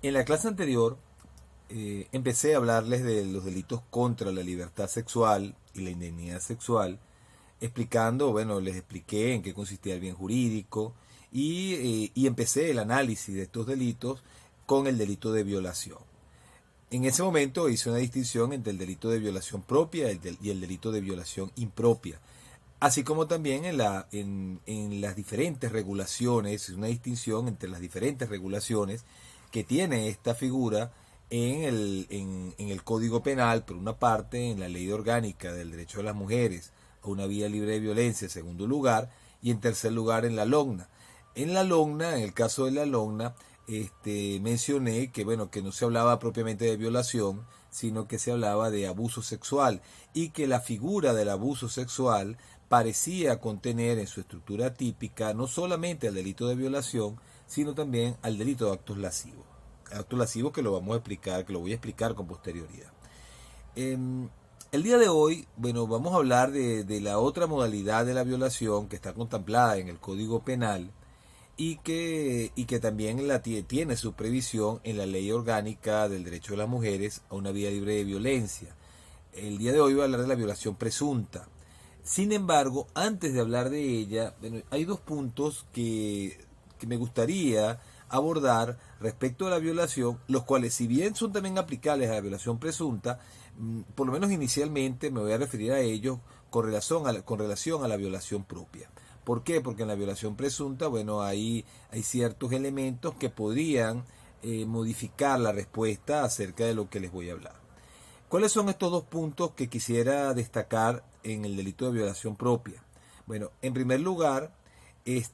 En la clase anterior empecé a hablarles de los delitos contra la libertad sexual y la indemnidad sexual, explicando, bueno, les expliqué en qué consistía el bien jurídico y empecé el análisis de estos delitos con el delito de violación. En ese momento hice una distinción entre el delito de violación propia y el delito de violación impropia, así como también en las diferentes regulaciones, una distinción entre las diferentes regulaciones que tiene esta figura en el Código Penal, por una parte, en la Ley Orgánica del Derecho de las Mujeres a una vida libre de violencia, en segundo lugar, y en tercer lugar en la LOGNA. En la LOGNA, en el caso de la LOGNA, mencioné que, bueno, que no se hablaba propiamente de violación, sino que se hablaba de abuso sexual y que la figura del abuso sexual parecía contener en su estructura típica no solamente al delito de violación, sino también al delito de actos lascivos. Actos lascivos que lo vamos a explicar, que lo voy a explicar con posterioridad. El día de hoy, bueno, vamos a hablar de la otra modalidad de la violación que está contemplada en el Código Penal y que también tiene su previsión en la Ley Orgánica del Derecho de las Mujeres a una vida libre de violencia. El día de hoy voy a hablar de la violación presunta. Sin embargo, antes de hablar de ella, bueno, hay dos puntos que me gustaría abordar respecto a la violación, los cuales, si bien son también aplicables a la violación presunta, por lo menos inicialmente me voy a referir a ellos con relación a la violación propia. ¿Por qué? Porque en la violación presunta, bueno, hay ciertos elementos que podrían modificar la respuesta acerca de lo que les voy a hablar. ¿Cuáles son estos dos puntos que quisiera destacar en el delito de violación propia? Bueno, en primer lugar, el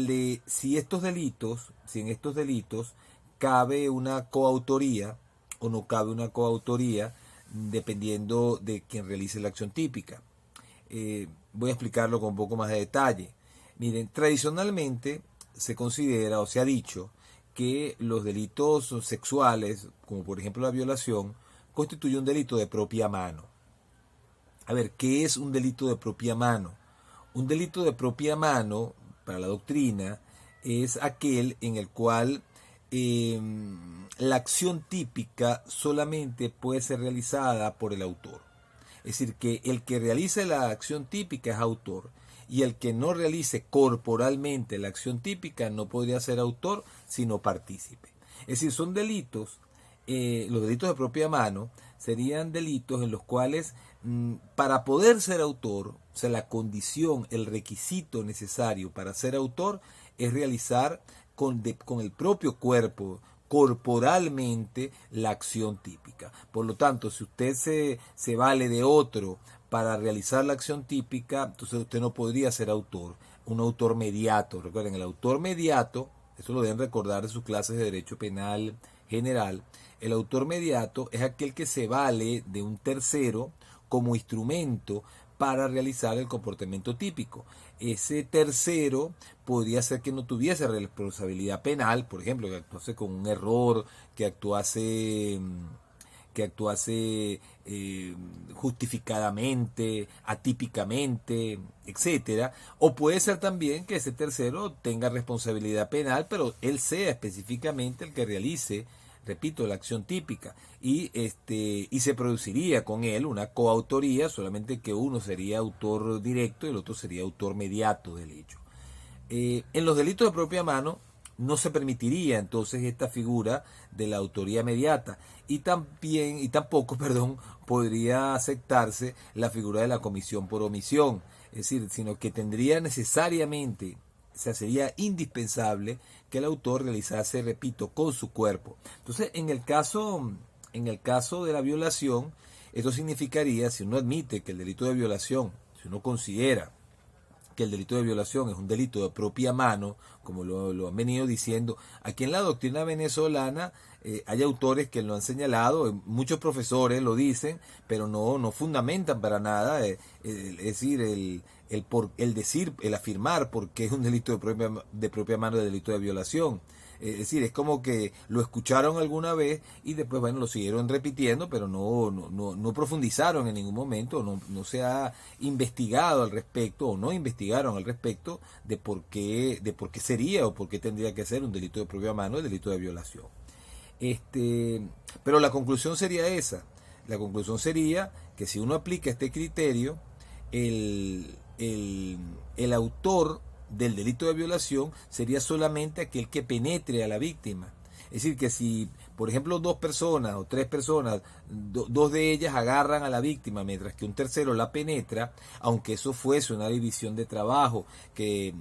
de si en estos delitos cabe una coautoría o no cabe una coautoría, dependiendo de quien realice la acción típica. Voy a explicarlo con un poco más de detalle. Miren, tradicionalmente se considera o se ha dicho que los delitos sexuales, como por ejemplo la violación, constituye un delito de propia mano. A ver, ¿qué es un delito de propia mano? Un delito de propia mano, para la doctrina, es aquel en el cual la acción típica solamente puede ser realizada por el autor. Es decir, que el que realice la acción típica es autor y el que no realice corporalmente la acción típica no podría ser autor sino partícipe. Es decir, son delitos, los delitos de propia mano serían delitos en los cuales para poder ser autor, o sea, la condición, el requisito necesario para ser autor es realizar con el propio cuerpo, corporalmente, la acción típica. Por lo tanto, si usted se vale de otro para realizar la acción típica, entonces usted no podría ser autor, un autor mediato. Recuerden, el autor mediato, eso lo deben recordar de sus clases de Derecho Penal General, el autor mediato es aquel que se vale de un tercero como instrumento para realizar el comportamiento típico. Ese tercero podría ser que no tuviese responsabilidad penal, por ejemplo, que actuase con un error, que actuase justificadamente, atípicamente, etcétera. O puede ser también que ese tercero tenga responsabilidad penal, pero él sea específicamente el que realice, repito, la acción típica y se produciría con él una coautoría, solamente que uno sería autor directo y el otro sería autor mediato del hecho. En los delitos de propia mano no se permitiría entonces esta figura de la autoría mediata y tampoco, perdón, podría aceptarse la figura de la comisión por omisión, es decir, sino que tendría necesariamente, o sea, sería indispensable que el autor realizase, repito, con su cuerpo. Entonces, en el caso de la violación, esto significaría, si uno admite que el delito de violación, si uno considera que el delito de violación es un delito de propia mano, como lo han venido diciendo, aquí en la doctrina venezolana hay autores que lo han señalado, muchos profesores lo dicen, pero no fundamentan para nada, es decir, el afirmar por qué es un delito de propia mano el delito de violación. Es decir, es como que lo escucharon alguna vez y después, bueno, lo siguieron repitiendo, pero no profundizaron en ningún momento, no se ha investigado al respecto o no investigaron al respecto de por qué sería o por qué tendría que ser un delito de propia mano el delito de violación. Pero la conclusión sería esa. La conclusión sería que si uno aplica este criterio, el autor del delito de violación sería solamente aquel que penetre a la víctima. Es decir, que si, por ejemplo, dos personas o tres personas, dos de ellas agarran a la víctima mientras que un tercero la penetra, aunque eso fuese una división de trabajo que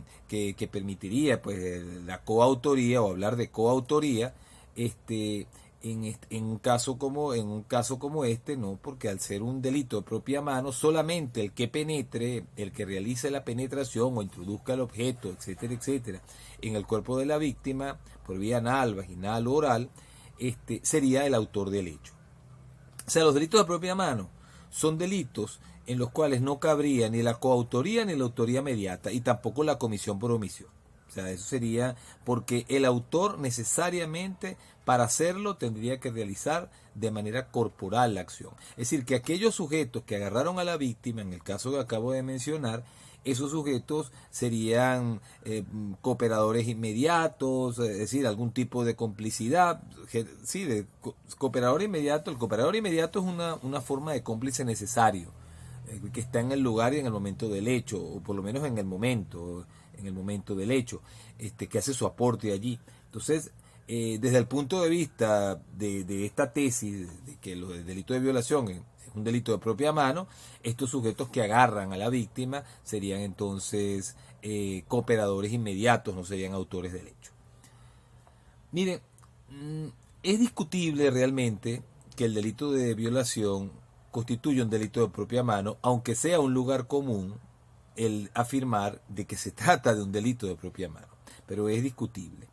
permitiría pues la coautoría o hablar de coautoría, en un caso como este, no, porque al ser un delito de propia mano, solamente el que penetre, el que realice la penetración o introduzca el objeto, etcétera, etcétera, en el cuerpo de la víctima, por vía anal, vaginal o oral, sería el autor del hecho. O sea, los delitos de propia mano son delitos en los cuales no cabría ni la coautoría ni la autoría mediata y tampoco la comisión por omisión. O sea, eso sería porque el autor necesariamente para hacerlo tendría que realizar de manera corporal la acción. Es decir, que aquellos sujetos que agarraron a la víctima, en el caso que acabo de mencionar, esos sujetos serían cooperadores inmediatos, es decir, algún tipo de complicidad. Sí, cooperador inmediato. El cooperador inmediato es una forma de cómplice necesario, que está en el lugar y en el momento del hecho, o por lo menos en el momento del hecho, que hace su aporte allí. Entonces, desde el punto de vista de esta tesis, de que el delito de violación es un delito de propia mano, estos sujetos que agarran a la víctima serían entonces cooperadores inmediatos, no serían autores del hecho. Miren, es discutible realmente que el delito de violación constituye un delito de propia mano, aunque sea un lugar común el afirmar de que se trata de un delito de propia mano, pero es discutible.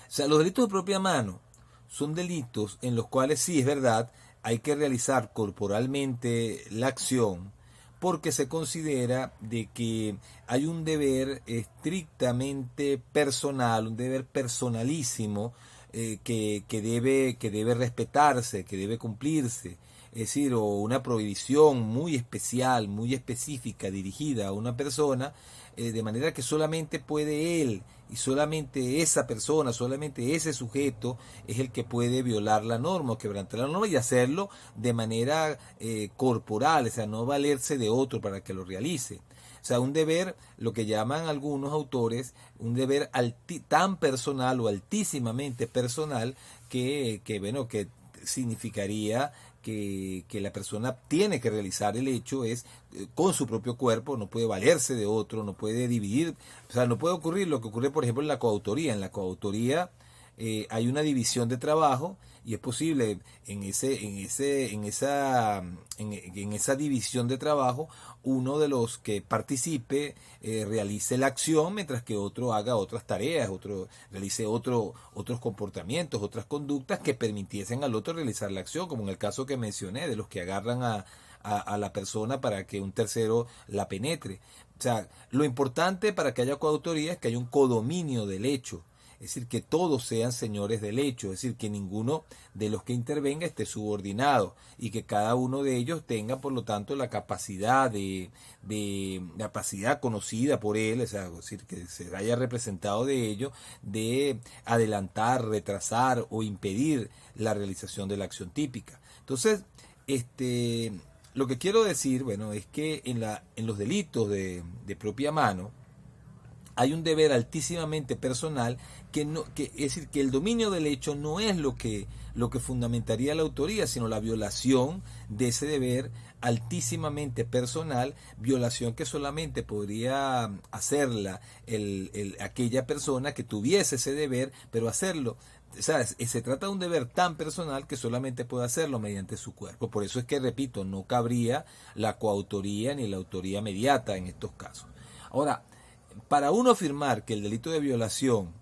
O sea, los delitos de propia mano son delitos en los cuales sí es verdad, hay que realizar corporalmente la acción porque se considera de que hay un deber estrictamente personal, un deber personalísimo que debe respetarse, que debe cumplirse. Es decir, o una prohibición muy especial, muy específica dirigida a una persona, de manera que solamente puede él y solamente esa persona, solamente ese sujeto es el que puede violar la norma o quebrantar la norma y hacerlo de manera corporal, o sea, no valerse de otro para que lo realice. O sea, un deber, lo que llaman algunos autores, un deber tan personal o altísimamente personal que significaría que la persona tiene que realizar el hecho es con su propio cuerpo, no puede valerse de otro, no puede dividir, o sea, no puede ocurrir lo que ocurre, por ejemplo, en la coautoría. En la coautoría hay una división de trabajo y es posible en esa división de trabajo uno de los que participe realice la acción mientras que otro haga otras tareas, otro realice otros comportamientos, otras conductas que permitiesen al otro realizar la acción, como en el caso que mencioné de los que agarran a la persona para que un tercero la penetre. O sea, lo importante para que haya coautoría es que haya un codominio del hecho. Es decir, que todos sean señores del hecho, es decir, que ninguno de los que intervenga esté subordinado y que cada uno de ellos tenga, por lo tanto, la capacidad la capacidad conocida por él, es decir, que se haya representado de ello, de adelantar, retrasar o impedir la realización de la acción típica. Entonces, lo que quiero decir, bueno, es que en los delitos de propia mano, hay un deber altísimamente personal es decir, que el dominio del hecho no es lo que fundamentaría la autoría, sino la violación de ese deber altísimamente personal, violación que solamente podría hacerla aquella persona que tuviese ese deber, pero hacerlo. O sea, se trata de un deber tan personal que solamente puede hacerlo mediante su cuerpo. Por eso es que, repito, no cabría la coautoría ni la autoría mediata en estos casos. Ahora, para uno afirmar que el delito de violación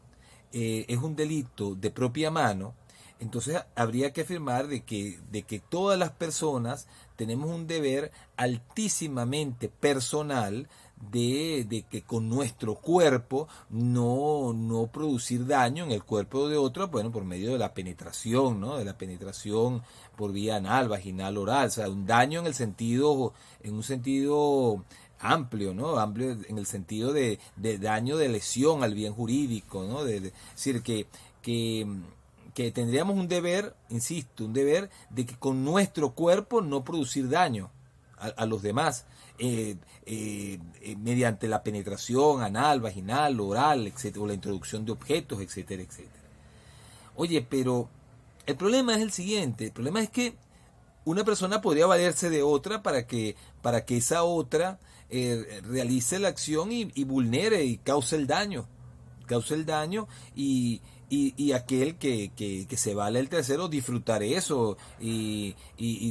es un delito de propia mano, entonces habría que afirmar de que todas las personas tenemos un deber altísimamente personal de que con nuestro cuerpo no producir daño en el cuerpo de otro, bueno, por medio de la penetración, ¿no? De la penetración por vía anal, vaginal, oral, o sea, un daño en un sentido amplio, ¿no? Amplio en el sentido de daño, de lesión al bien jurídico, ¿no? Es decir, que, que tendríamos un deber, insisto, un deber de que con nuestro cuerpo no producir daño a los demás, mediante la penetración anal, vaginal, oral, etcétera, o la introducción de objetos, etcétera, etcétera. Oye, pero el problema es el siguiente, el problema es que una persona podría valerse de otra para que esa otra realice la acción y vulnere y cause el daño y aquel que se vale el tercero disfrutar eso y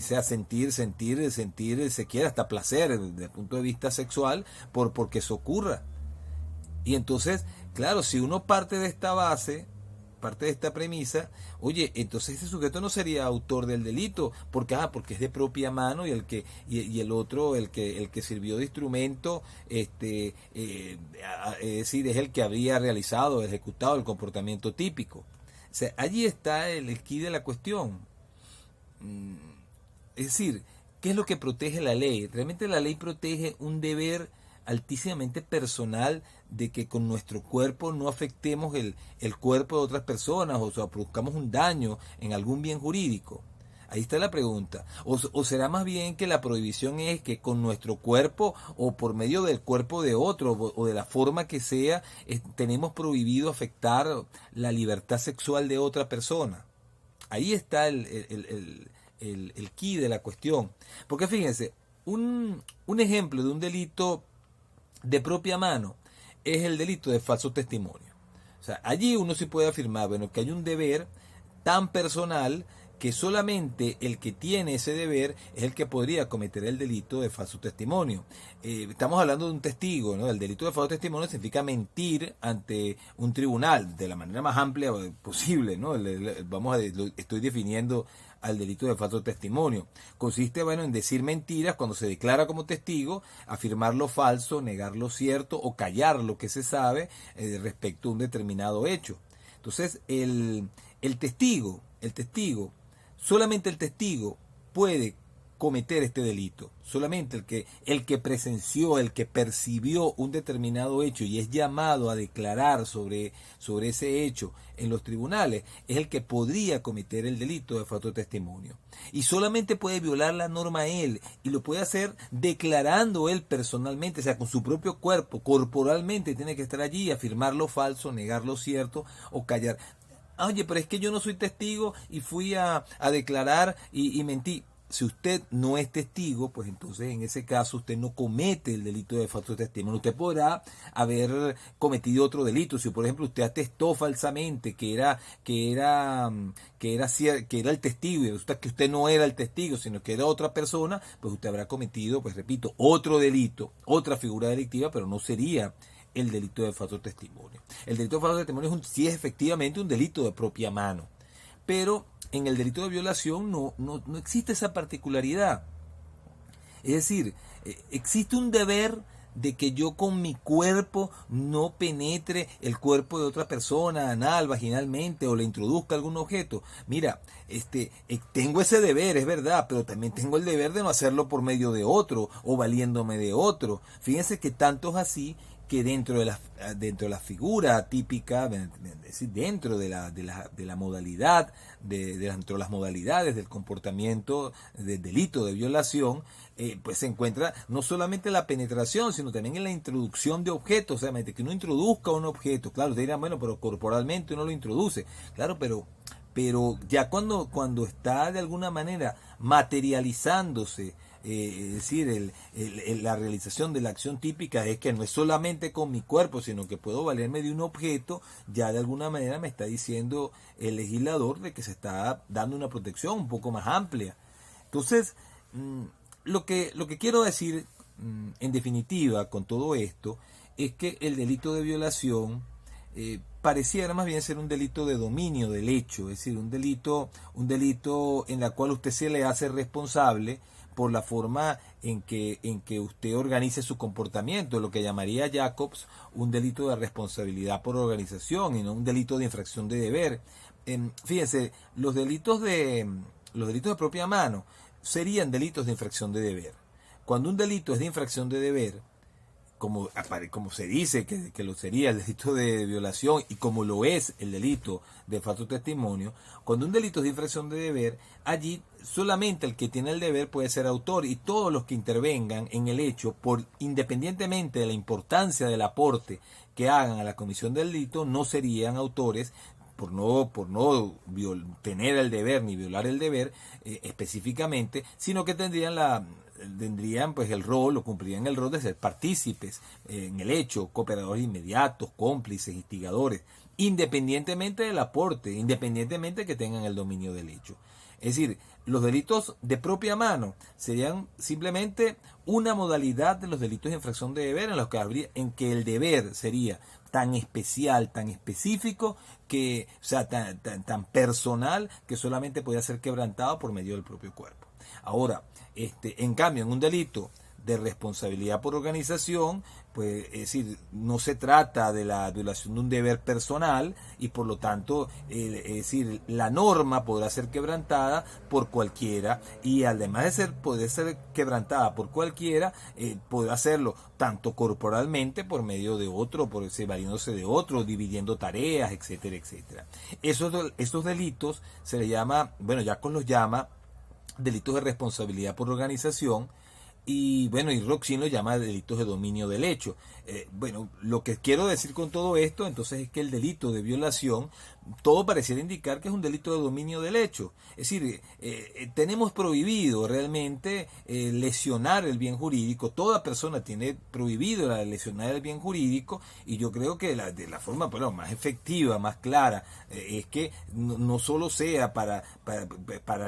sea sentir, se quiera hasta placer desde el punto de vista sexual porque eso ocurra. Y entonces, claro, si uno parte de esta base, parte de esta premisa, oye, entonces ese sujeto no sería autor del delito, porque es de propia mano y el otro, el que sirvió de instrumento, es decir, es el que habría realizado, ejecutado el comportamiento típico. O sea, allí está el quid de la cuestión. Es decir, ¿qué es lo que protege la ley? Realmente la ley protege un deber altísimamente personal de que con nuestro cuerpo no afectemos el cuerpo de otras personas, o sea, produzcamos un daño en algún bien jurídico. Ahí está la pregunta. O será más bien que la prohibición es que con nuestro cuerpo o por medio del cuerpo de otro o de la forma que sea, tenemos prohibido afectar la libertad sexual de otra persona. Ahí está el quid de la cuestión. Porque fíjense, un ejemplo de un delito de propia mano es el delito de falso testimonio. O sea, allí uno sí puede afirmar, bueno, que hay un deber tan personal que solamente el que tiene ese deber es el que podría cometer el delito de falso testimonio. Estamos hablando de un testigo, ¿no? El delito de falso testimonio significa mentir ante un tribunal de la manera más amplia posible, ¿no? Estoy definiendo al delito de falso testimonio. Consiste, bueno, en decir mentiras cuando se declara como testigo, afirmar lo falso, negar lo cierto o callar lo que se sabe respecto a un determinado hecho. Entonces, el testigo, solamente el testigo puede cometer este delito. Solamente el que presenció, el que percibió un determinado hecho y es llamado a declarar sobre ese hecho en los tribunales, es el que podría cometer el delito de falso testimonio. Y solamente puede violar la norma él, y lo puede hacer declarando él personalmente, o sea, con su propio cuerpo, corporalmente tiene que estar allí, afirmar lo falso, negar lo cierto o callar. Oye, pero es que yo no soy testigo y fui a declarar y mentí. Si usted no es testigo, pues entonces en ese caso usted no comete el delito de falso testimonio. Usted podrá haber cometido otro delito. Si por ejemplo usted atestó falsamente que era el testigo y resulta que usted no era el testigo, sino que era otra persona, pues usted habrá cometido, pues repito, otro delito, otra figura delictiva, pero no sería el delito de falso testimonio. El delito de falso testimonio sí es efectivamente un delito de propia mano, pero en el delito de violación no existe esa particularidad. Es decir, existe un deber de que yo con mi cuerpo no penetre el cuerpo de otra persona anal, vaginalmente, o le introduzca algún objeto. Mira, tengo ese deber, es verdad, pero también tengo el deber de no hacerlo por medio de otro o valiéndome de otro. Fíjense que tanto es así que dentro de la figura típica, es decir, dentro de la modalidad, dentro de las modalidades del comportamiento del delito de violación, pues se encuentra no solamente la penetración, sino también en la introducción de objetos, o sea, que uno introduzca un objeto. Claro, ustedes dirán, bueno, pero corporalmente uno lo introduce. Claro, pero ya cuando está de alguna manera materializándose, es decir, la realización de la acción típica es que no es solamente con mi cuerpo, sino que puedo valerme de un objeto, ya de alguna manera me está diciendo el legislador de que se está dando una protección un poco más amplia. Entonces, lo que quiero decir, en definitiva, con todo esto, es que el delito de violación pareciera más bien ser un delito de dominio del hecho, es decir, un delito en la cual usted se le hace responsable por la forma en que usted organice su comportamiento, lo que llamaría Jacobs un delito de responsabilidad por organización y no un delito de infracción de deber. Fíjense, los delitos de propia mano serían delitos de infracción de deber. Cuando un delito es de infracción de deber, como se dice que lo sería el delito de violación y como lo es el delito de falso testimonio, cuando un delito es de infracción de deber, allí solamente el que tiene el deber puede ser autor y todos los que intervengan en el hecho, independientemente de la importancia del aporte que hagan a la comisión del delito, no serían autores por no tener el deber ni violar el deber específicamente, sino que tendrían pues el rol o cumplirían el rol de ser partícipes en el hecho, cooperadores inmediatos, cómplices, instigadores, independientemente del aporte, independientemente que tengan el dominio del hecho. Es decir, los delitos de propia mano serían simplemente una modalidad de los delitos de infracción de deber en que el deber sería tan especial, tan específico, o sea, tan personal, que solamente podía ser quebrantado por medio del propio cuerpo. Ahora, en cambio, en un delito de responsabilidad por organización, pues es decir, no se trata de la violación de un deber personal y por lo tanto, es decir, la norma podrá ser quebrantada por cualquiera y además de poder ser quebrantada por cualquiera, podrá hacerlo tanto corporalmente por medio de otro, valiéndose de otro, dividiendo tareas, etcétera, etcétera. Esos delitos se le llama, bueno, Jacobs los llama delitos de responsabilidad por organización. Y bueno, y Roxin lo llama delitos de dominio del hecho. Bueno, lo que quiero decir con todo esto, entonces, es que el delito de violación, todo pareciera indicar que es un delito de dominio del hecho. Es decir, tenemos prohibido realmente lesionar el bien jurídico. Toda persona tiene prohibido lesionar el bien jurídico y yo creo que de la forma más efectiva, más clara, es que no solo sea para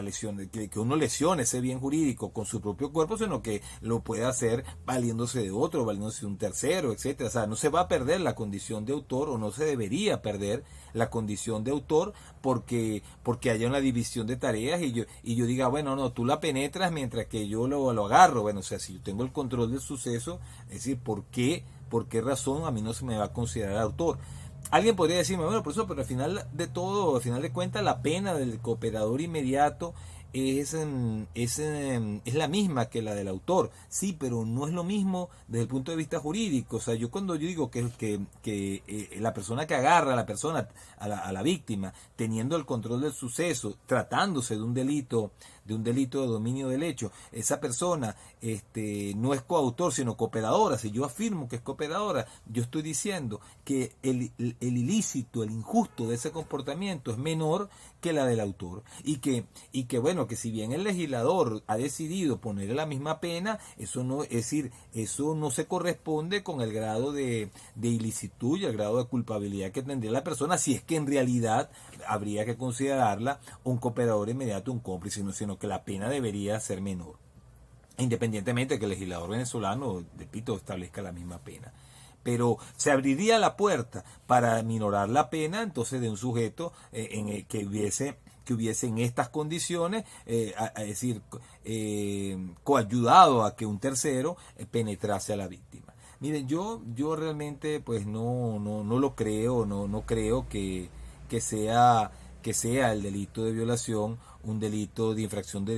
lesionar, que uno lesione ese bien jurídico con su propio cuerpo, sino que lo puede hacer valiéndose de otro, valiéndose de un tercero, etcétera. O sea, no se va a perder la condición de autor o no se debería perder la condición de autor porque haya una división de tareas y yo diga, bueno, no, tú la penetras mientras que yo lo agarro. Bueno, o sea, si yo tengo el control del suceso, es decir, ¿por qué razón a mí no se me va a considerar autor? Alguien podría decirme, bueno, profesor, pero al final de todo, al final de cuentas, la pena del cooperador inmediato es la misma que la del autor. Sí, pero no es lo mismo desde el punto de vista jurídico. O sea, cuando yo digo que la persona que agarra a la persona, a la víctima, teniendo el control del suceso, tratándose de un delito de dominio del hecho, esa persona no es coautor, sino cooperadora. Si yo afirmo que es cooperadora, yo estoy diciendo que el ilícito, el injusto de ese comportamiento es menor que la del autor. Y que bueno, que si bien el legislador ha decidido ponerle la misma pena, eso no, es decir, eso no se corresponde con el grado de ilicitud y el grado de culpabilidad que tendría la persona, si es que en realidad habría que considerarla un cooperador inmediato, un cómplice, sino que la pena debería ser menor, independientemente de que el legislador venezolano, repito, establezca la misma pena. Pero se abriría la puerta para minorar la pena entonces de un sujeto que hubiese en estas condiciones, es decir, coayudado a que un tercero penetrase a la víctima. Miren, yo realmente pues no lo creo, no creo que sea el delito de violación un delito de infracción de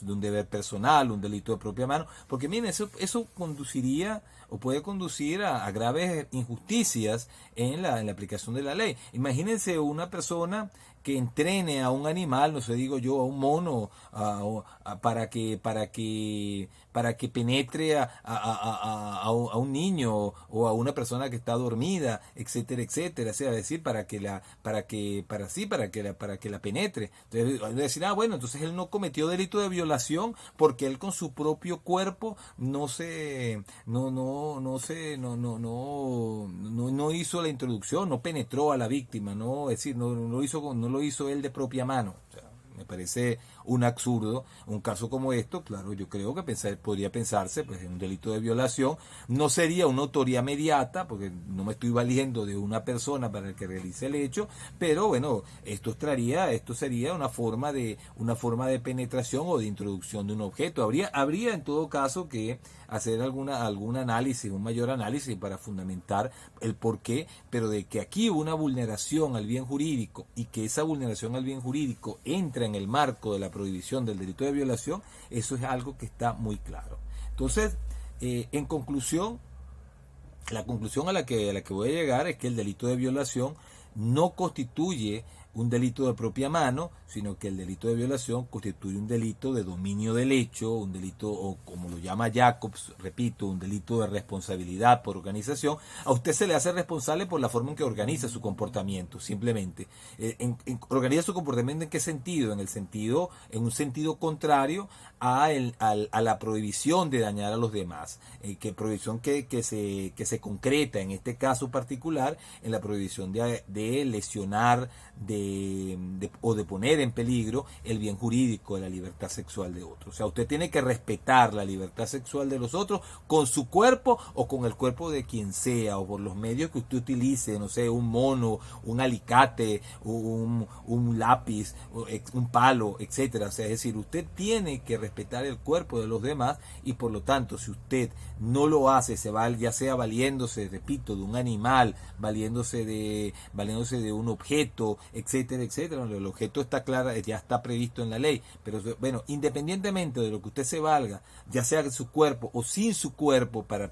un deber personal, un delito de propia mano, porque miren, eso conduciría o puede conducir a graves injusticias en la aplicación de la ley. Imagínense una persona que entrene a un animal, no sé, digo yo, a un mono, para que penetre a un niño o a una persona que está dormida, etcétera, etcétera. O sea, decir, para que la penetre. Entonces, decir, bueno, entonces él no cometió delito de violación porque él con su propio cuerpo no hizo la introducción, no penetró a la víctima, no, es decir, no lo hizo él de propia mano. O sea, me parece un absurdo. Un caso como esto, claro, yo creo que podría pensarse pues, en un delito de violación. No sería una autoría mediata, porque no me estoy valiendo de una persona para el que realice el hecho, pero bueno, esto sería una forma de penetración o de introducción de un objeto. Habría en todo caso que hacer algún análisis, un mayor análisis para fundamentar el porqué, pero de que aquí hubo una vulneración al bien jurídico y que esa vulneración al bien jurídico entra en el marco de la prohibición del delito de violación, eso es algo que está muy claro. Entonces, en conclusión, la conclusión a la que voy a llegar es que el delito de violación no constituye un delito de propia mano, sino que el delito de violación constituye un delito de dominio del hecho, un delito, o como lo llama Jacobs, repito, un delito de responsabilidad por organización. A usted se le hace responsable por la forma en que organiza su comportamiento, simplemente. ¿Organiza su comportamiento en qué sentido? En un sentido contrario a la prohibición de dañar a los demás, que prohibición que se concreta en este caso particular en la prohibición de lesionar o de poner en peligro el bien jurídico de la libertad sexual de otros. O sea, usted tiene que respetar la libertad sexual de los otros con su cuerpo o con el cuerpo de quien sea, o por los medios que usted utilice, no sé, un mono, un alicate, un lápiz, un palo, etcétera. O sea, es decir, usted tiene que respetar el cuerpo de los demás, y por lo tanto, si usted no lo hace, ya sea valiéndose, repito, de un animal, valiéndose de un objeto, etcétera, etcétera. El objeto está claro, ya está previsto en la ley, pero bueno, independientemente de lo que usted se valga, ya sea de su cuerpo o sin su cuerpo para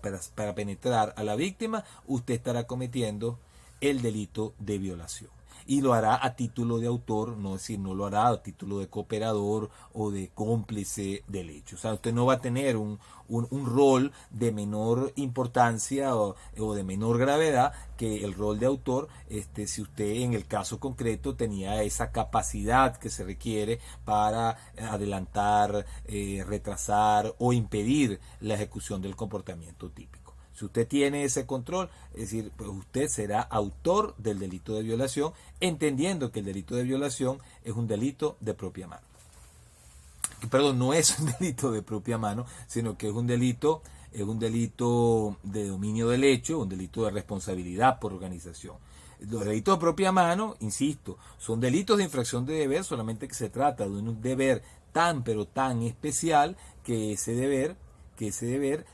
penetrar a la víctima, usted estará cometiendo el delito de violación. Y lo hará a título de autor, no lo hará a título de cooperador o de cómplice del hecho. O sea, usted no va a tener un rol de menor importancia o de menor gravedad que el rol de autor, si usted en el caso concreto tenía esa capacidad que se requiere para adelantar, retrasar o impedir la ejecución del comportamiento típico. Si usted tiene ese control, es decir, pues usted será autor del delito de violación, entendiendo que el delito de violación es un delito de propia mano. Perdón, no es un delito de propia mano, sino que es un delito de dominio del hecho, un delito de responsabilidad por organización. Los delitos de propia mano, insisto, son delitos de infracción de deber, solamente que se trata de un deber pero tan especial que ese deber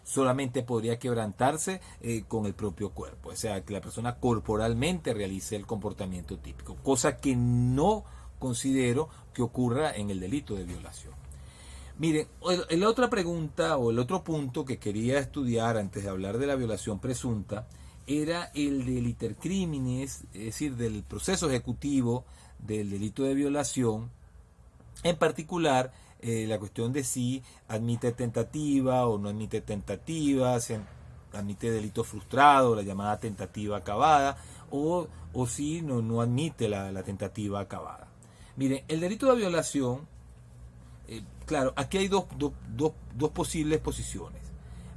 solamente podría quebrantarse con el propio cuerpo, o sea, que la persona corporalmente realice el comportamiento típico, cosa que no considero que ocurra en el delito de violación. Miren, la otra pregunta o el otro punto que quería estudiar antes de hablar de la violación presunta era el del iter criminis, es decir, del proceso ejecutivo del delito de violación, en particular la cuestión de si admite tentativa o no admite tentativa, si admite delito frustrado, la llamada tentativa acabada, o si no admite la tentativa acabada. Miren, el delito de violación, claro, aquí hay dos posibles posiciones.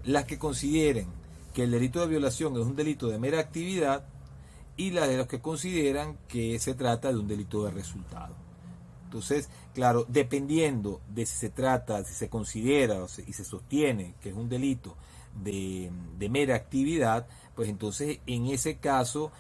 Las que consideren que el delito de violación es un delito de mera actividad, y las de los que consideran que se trata de un delito de resultado. Entonces, claro, dependiendo de si se considera y se sostiene que es un delito de mera actividad, pues entonces en ese caso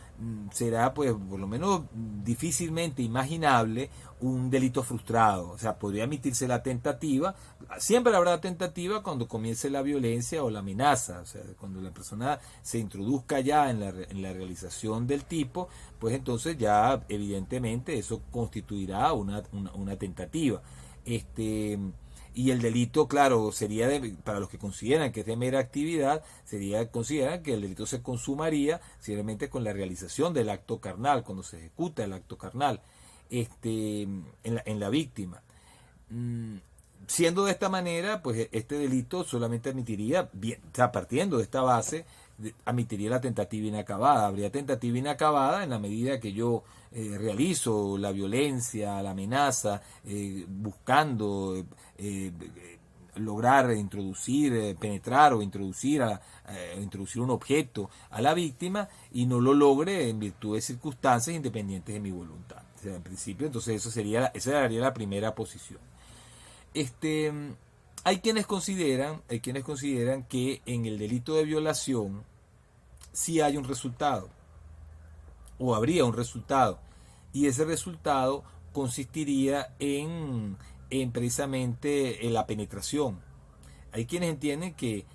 será pues por lo menos difícilmente imaginable un delito frustrado. O sea, podría admitirse la tentativa, siempre habrá tentativa cuando comience la violencia o la amenaza, o sea, cuando la persona se introduzca ya en la realización del tipo, pues entonces ya evidentemente eso constituirá una tentativa. Y el delito, claro, sería para los que consideran que es de mera actividad, consideran que el delito se consumaría simplemente con la realización del acto carnal, cuando se ejecuta el acto carnal en la víctima. Siendo de esta manera, pues este delito solamente admitiría, o sea, partiendo de esta base, admitiría la tentativa inacabada. Habría tentativa inacabada en la medida que yo realizo la violencia, la amenaza, buscando lograr penetrar o introducir un objeto a la víctima, y no lo logre en virtud de circunstancias independientes de mi voluntad. O sea, en principio, entonces esa sería la primera posición. Este, hay quienes consideran que en el delito de violación sí hay un resultado, o habría un resultado, y ese resultado consistiría en precisamente en la penetración. Hay quienes entienden que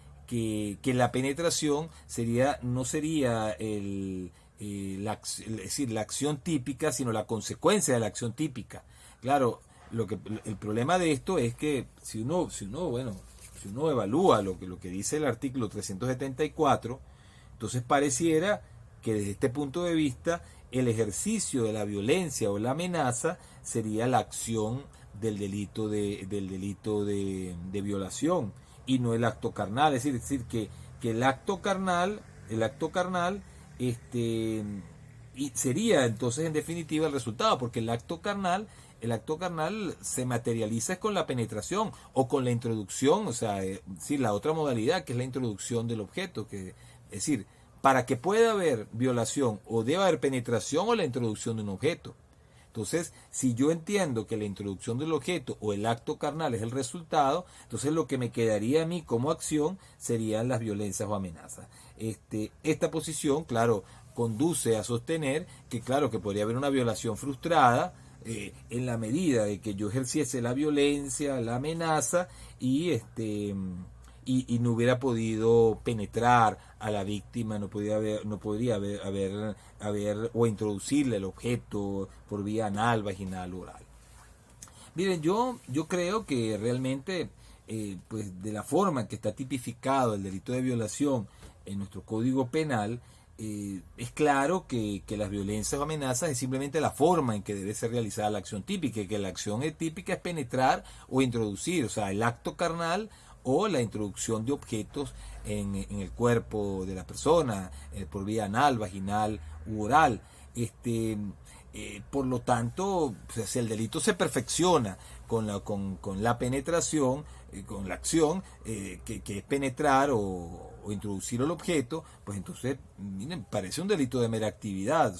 la penetración no sería es decir, la acción típica, sino la consecuencia de la acción típica. Claro, el problema de esto es que si uno evalúa lo que dice el artículo 374, entonces pareciera que desde este punto de vista el ejercicio de la violencia o la amenaza sería la acción del delito de violación y no el acto carnal. Es decir que el acto carnal y sería entonces en definitiva el resultado, porque el acto carnal se materializa con la penetración o con la introducción, o sea, sí, la otra modalidad que es la introducción del objeto, es decir, para que pueda haber violación o deba haber penetración o la introducción de un objeto. Entonces, si yo entiendo que la introducción del objeto o el acto carnal es el resultado, entonces lo que me quedaría a mí como acción serían las violencias o amenazas. Esta posición, claro, conduce a sostener que, claro, que podría haber una violación frustrada en la medida de que yo ejerciese la violencia, la amenaza y no hubiera podido penetrar a la víctima, no podría haber o introducirle el objeto por vía anal, vaginal, oral. Miren, yo creo que realmente, pues de la forma que está tipificado el delito de violación en nuestro Código Penal, es claro que las violencias o amenazas es simplemente la forma en que debe ser realizada la acción típica, y que la acción típica es penetrar o introducir, o sea, el acto carnal o la introducción de objetos en el cuerpo de la persona, por vía anal, vaginal u oral. Por lo tanto, pues, si el delito se perfecciona con la penetración, con la acción, que es penetrar o introducir el objeto, pues entonces, miren, parece un delito de mera actividad.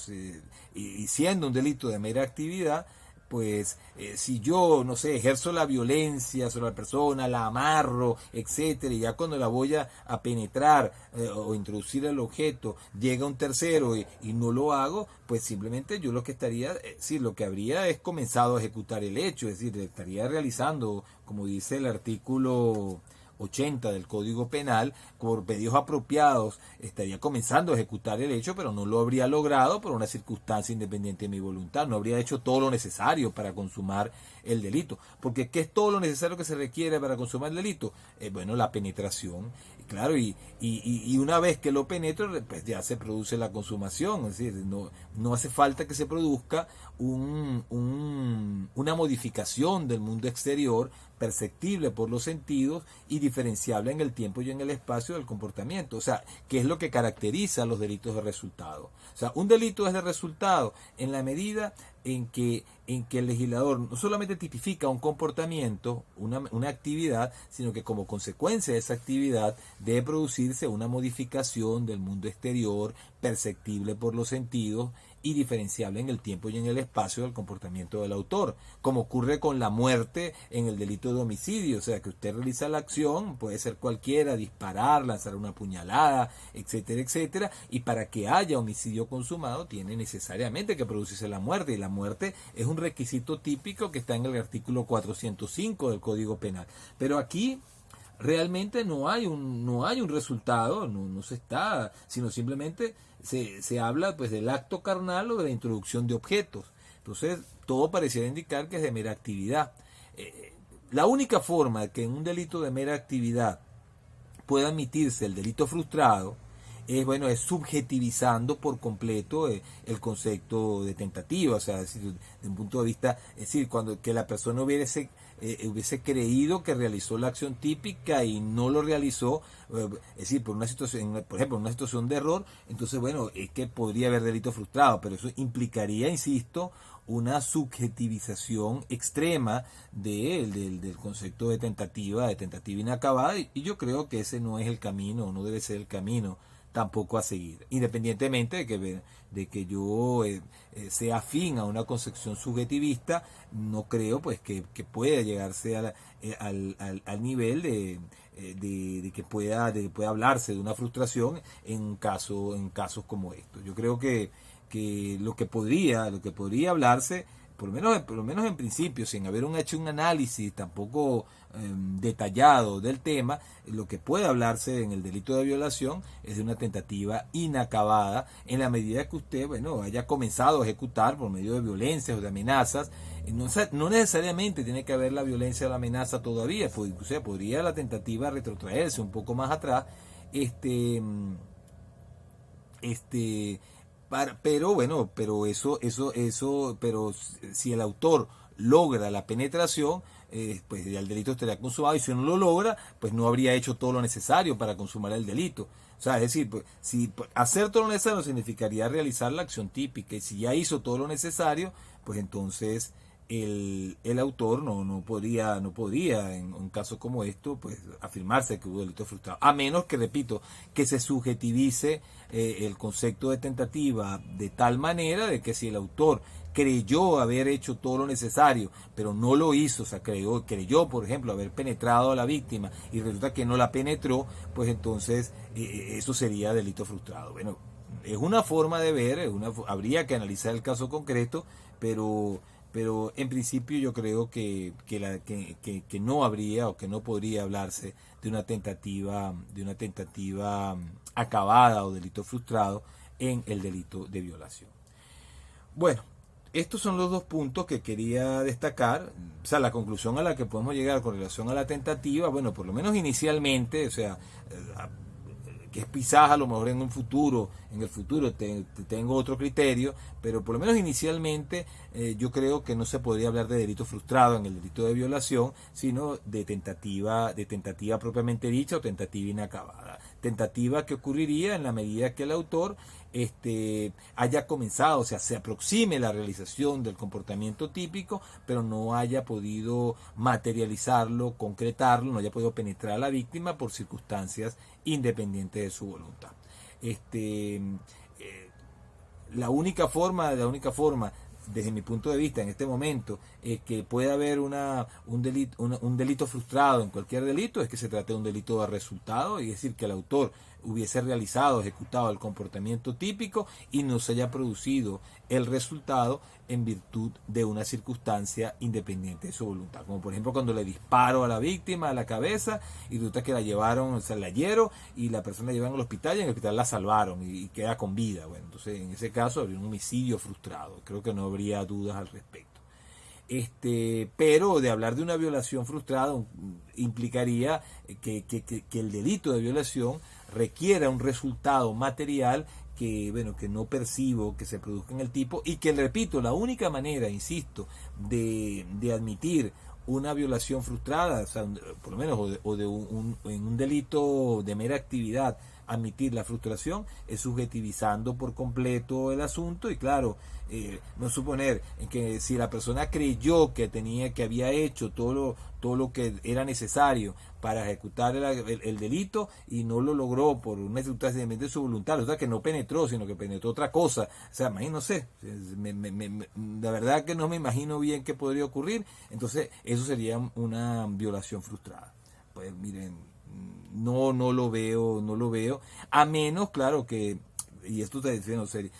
Y siendo un delito de mera actividad, pues si yo, no sé, ejerzo la violencia sobre la persona, la amarro, etcétera, y ya cuando la voy a penetrar o introducir el objeto, llega un tercero y no lo hago, pues simplemente yo lo que estaría, lo que habría es comenzado a ejecutar el hecho, es decir, estaría realizando, como dice el artículo 80 del Código Penal, por medios apropiados, estaría comenzando a ejecutar el hecho, pero no lo habría logrado por una circunstancia independiente de mi voluntad, no habría hecho todo lo necesario para consumar el delito. Porque ¿qué es todo lo necesario que se requiere para consumar el delito? Bueno, la penetración, claro, y una vez que lo penetro, pues ya se produce la consumación, es decir, no hace falta que se produzca una modificación del mundo exterior perceptible por los sentidos y diferenciable en el tiempo y en el espacio del comportamiento. O sea, ¿qué es lo que caracteriza a los delitos de resultado? O sea, un delito es de resultado en la medida en que el legislador no solamente tipifica un comportamiento, una actividad, sino que como consecuencia de esa actividad debe producirse una modificación del mundo exterior perceptible por los sentidos y diferenciable en el tiempo y en el espacio del comportamiento del autor, como ocurre con la muerte en el delito de homicidio. O sea, que usted realiza la acción, puede ser cualquiera, disparar, lanzar una puñalada, etcétera, etcétera, y para que haya homicidio consumado tiene necesariamente que producirse la muerte, y la muerte es un requisito típico que está en el artículo 405 del Código Penal. Pero aquí realmente no hay un resultado, no se está, sino simplemente se habla pues del acto carnal o de la introducción de objetos. Entonces, todo pareciera indicar que es de mera actividad. La única forma de que en un delito de mera actividad pueda admitirse el delito frustrado es subjetivizando por completo el concepto de tentativa. O sea, desde un punto de vista, es decir, cuando que la persona hubiese creído que realizó la acción típica y no lo realizó, es decir, por ejemplo, una situación de error, entonces, es que podría haber delito frustrado, pero eso implicaría, insisto, una subjetivización extrema del concepto de tentativa inacabada, y yo creo que ese no es el camino, no debe ser el camino tampoco a seguir, independientemente de que yo sea afín a una concepción subjetivista. No creo pues que pueda llegarse al nivel de que pueda hablarse de una frustración en casos como estos. Yo creo que lo que podría hablarse, por lo menos en principio, sin haber hecho un análisis tampoco detallado del tema, lo que puede hablarse en el delito de violación es de una tentativa inacabada, en la medida que usted, bueno, haya comenzado a ejecutar por medio de violencias o de amenazas. No necesariamente tiene que haber la violencia o la amenaza todavía, o sea, podría la tentativa retrotraerse un poco más atrás, pero bueno, pero si el autor logra la penetración, pues ya el delito estaría consumado, y si no lo logra, pues no habría hecho todo lo necesario para consumar el delito. O sea, es decir, pues, si hacer todo lo necesario significaría realizar la acción típica, y si ya hizo todo lo necesario, pues entonces el autor no podría en un caso como esto pues afirmarse que hubo delito frustrado, a menos que, repito, que se subjetivice el concepto de tentativa de tal manera de que si el autor creyó haber hecho todo lo necesario pero no lo hizo, o sea, creyó por ejemplo haber penetrado a la víctima y resulta que no la penetró, pues entonces eso sería delito frustrado. Bueno, es una forma de ver, habría que analizar el caso concreto, pero en principio yo creo que no habría o que no podría hablarse de una tentativa acabada o delito frustrado en el delito de violación. Bueno, estos son los dos puntos que quería destacar. O sea, la conclusión a la que podemos llegar con relación a la tentativa, bueno, por lo menos inicialmente, o sea, que es quizás a lo mejor en el futuro tengo otro criterio, pero por lo menos inicialmente yo creo que no se podría hablar de delito frustrado en el delito de violación, sino de tentativa propiamente dicha o tentativa inacabada. Tentativa que ocurriría en la medida que el autor haya comenzado, o sea, se aproxime la realización del comportamiento típico, pero no haya podido materializarlo, concretarlo, no haya podido penetrar a la víctima por circunstancias independientes de su voluntad. La única forma, desde mi punto de vista en este momento, que pueda haber un delito frustrado en cualquier delito, es que se trate de un delito de resultado, es decir, que el autor hubiese ejecutado el comportamiento típico y no se haya producido el resultado en virtud de una circunstancia independiente de su voluntad, como por ejemplo cuando le disparo a la víctima a la cabeza y resulta que la llevaron, o sea, la hiero y la persona la llevan al hospital y en el hospital la salvaron y queda con vida. Bueno, entonces en ese caso habría un homicidio frustrado, creo que no habría dudas al respecto. Pero de hablar de una violación frustrada implicaría que el delito de violación requiera un resultado material que no percibo que se produzca en el tipo, y que, repito, la única manera, insisto, de admitir una violación frustrada, o sea, por lo menos, en un delito de mera actividad, admitir la frustración es subjetivizando por completo el asunto. Y claro, no suponer que si la persona creyó que había hecho todo lo que era necesario para ejecutar el delito y no lo logró por una circunstancia de su voluntad, o sea, que no penetró, sino que penetró otra cosa. O sea, no sé, la verdad que no me imagino bien qué podría ocurrir. Entonces eso sería una violación frustrada. Pues miren, no lo veo, a menos, claro, y esto te dice,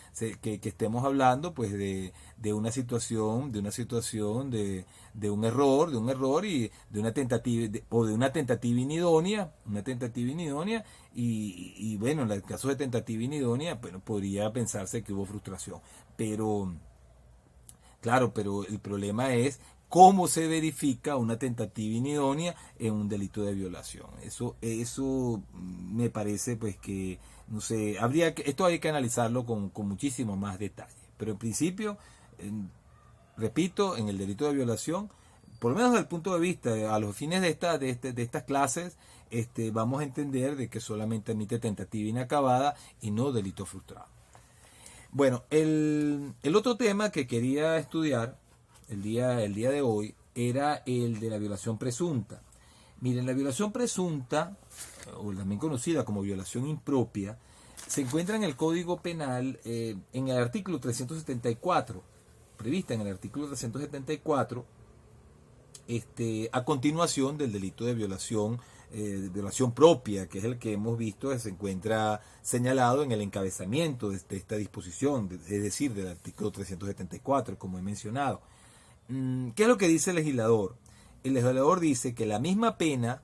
que estemos hablando pues de una situación de un error y de una tentativa o de una tentativa inidónea, y bueno, en el caso de tentativa inidónea, bueno, podría pensarse que hubo frustración, pero claro, pero el problema es cómo se verifica una tentativa inidónea en un delito de violación. Eso me parece pues que, no sé, esto hay que analizarlo con muchísimo más detalle. Pero en principio, repito, en el delito de violación, por lo menos desde el punto de vista, a los fines de estas clases, vamos a entender de que solamente admite tentativa inacabada y no delito frustrado. Bueno, el otro tema que quería estudiar el día de hoy era el de la violación presunta. Miren, la violación presunta, o también conocida como violación impropia, se encuentra en el Código Penal, en el artículo 374, prevista en el artículo 374, a continuación del delito de violación propia, que es el que hemos visto, se encuentra señalado en el encabezamiento de esta disposición, es decir, del artículo 374, como he mencionado. ¿Qué es lo que dice el legislador? El legislador dice que la misma pena,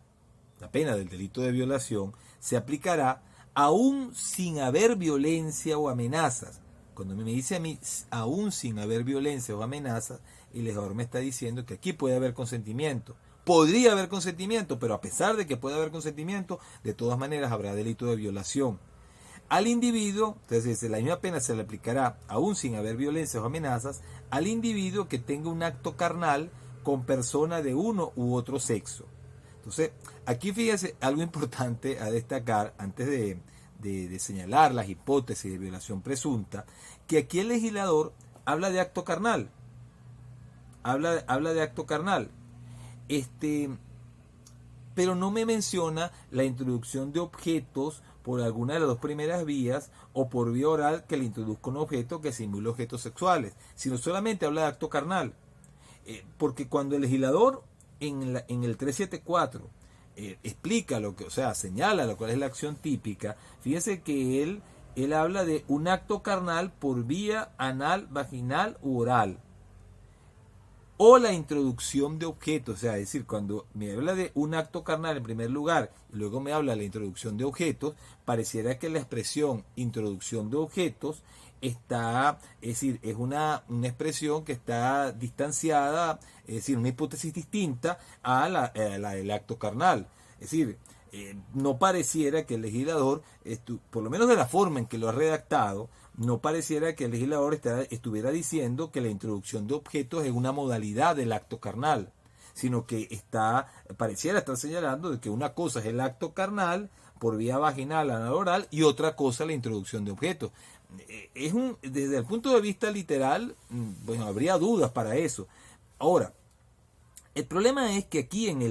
la pena del delito de violación, se aplicará aún sin haber violencia o amenazas. Cuando me dice a mí, aún sin haber violencia o amenazas, el legislador me está diciendo que aquí puede haber consentimiento. Podría haber consentimiento, pero a pesar de que pueda haber consentimiento, de todas maneras habrá delito de violación. Al individuo, entonces la misma pena se le aplicará, aún sin haber violencia o amenazas, al individuo que tenga un acto carnal con persona de uno u otro sexo. Entonces, aquí fíjese algo importante a destacar antes de señalar las hipótesis de violación presunta, que aquí el legislador habla de acto carnal. Habla de acto carnal. Pero no me menciona la introducción de objetos por alguna de las dos primeras vías o por vía oral que le introduzca un objeto que simule objetos sexuales, sino solamente habla de acto carnal. Porque cuando el legislador en el 374 explica lo que, o sea, señala lo cual es la acción típica, fíjese que él habla de un acto carnal por vía anal, vaginal u oral, o la introducción de objetos, o sea, es decir, cuando me habla de un acto carnal en primer lugar y luego me habla de la introducción de objetos, pareciera que la expresión introducción de objetos está, es decir, es una expresión que está distanciada, es decir, una hipótesis distinta a la del acto carnal. Es decir, no pareciera que el legislador, por lo menos de la forma en que lo ha redactado, no pareciera que el legislador estuviera diciendo que la introducción de objetos es una modalidad del acto carnal, sino que pareciera estar señalando de que una cosa es el acto carnal por vía vaginal, anal, oral, y otra cosa la introducción de objetos. Desde el punto de vista literal, bueno, habría dudas para eso. Ahora, el problema es que aquí en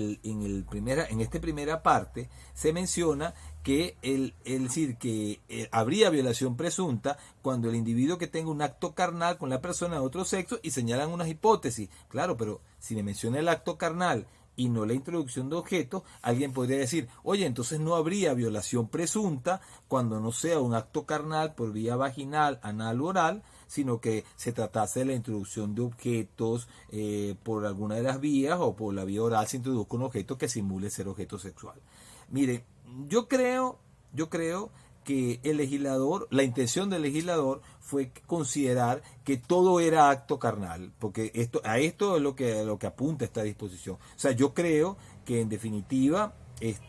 esta primera parte se menciona que decir que habría violación presunta cuando el individuo que tenga un acto carnal con la persona de otro sexo, y señalan unas hipótesis. Claro, pero si me menciona el acto carnal y no la introducción de objetos, alguien podría decir, oye, entonces no habría violación presunta cuando no sea un acto carnal por vía vaginal, anal o oral, sino que se tratase de la introducción de objetos por alguna de las vías, o por la vía oral se introduzca un objeto que simule ser objeto sexual. Mire, yo creo que el legislador, la intención del legislador fue considerar que todo era acto carnal, porque esto es lo que apunta esta disposición. O sea, yo creo que en definitiva, es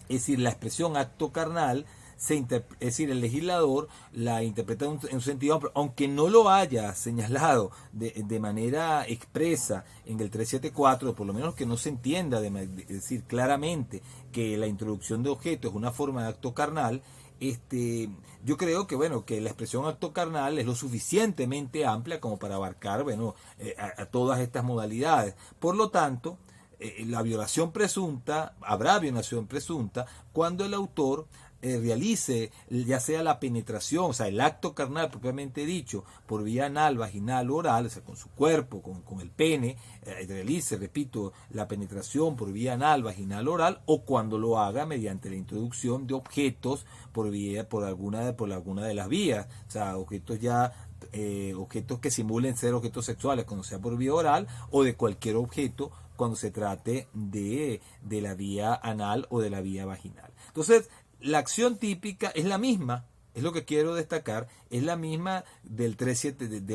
decir, la expresión acto carnal, es decir, el legislador la interpreta en un sentido amplio, aunque no lo haya señalado de manera expresa en el 374, por lo menos que no se entienda, es decir, claramente que la introducción de objetos es una forma de acto carnal. Yo creo que, bueno, que la expresión acto carnal es lo suficientemente amplia como para abarcar, bueno, a todas estas modalidades. Por lo tanto, la violación presunta, habrá violación presunta cuando el autor realice ya sea la penetración, o sea, el acto carnal propiamente dicho, por vía anal, vaginal o oral, o sea, con su cuerpo, con el pene, realice, repito, la penetración por vía anal, vaginal o oral, o cuando lo haga mediante la introducción de objetos por alguna de las vías, o sea, objetos que simulen ser objetos sexuales cuando sea por vía oral, o de cualquier objeto cuando se trate de la vía anal o de la vía vaginal. Entonces, la acción típica es la misma, es lo que quiero destacar, es la misma del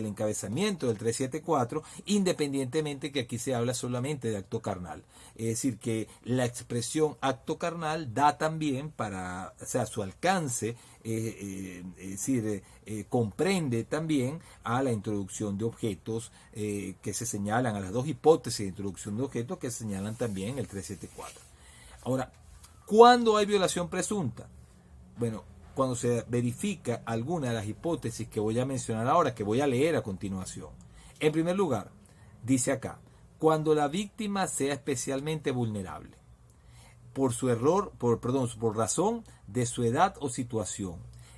encabezamiento del 374, independientemente que aquí se habla solamente de acto carnal. Es decir, que la expresión acto carnal da también o sea, su alcance, comprende también a la introducción de objetos que se señalan, a las dos hipótesis de introducción de objetos que se señalan también en el 374. Ahora, ¿cuándo hay violación presunta? Bueno, cuando se verifica alguna de las hipótesis que voy a mencionar ahora, que voy a leer a continuación. En primer lugar, dice acá, cuando la víctima sea especialmente vulnerable. por su error, por razón de su edad o situación.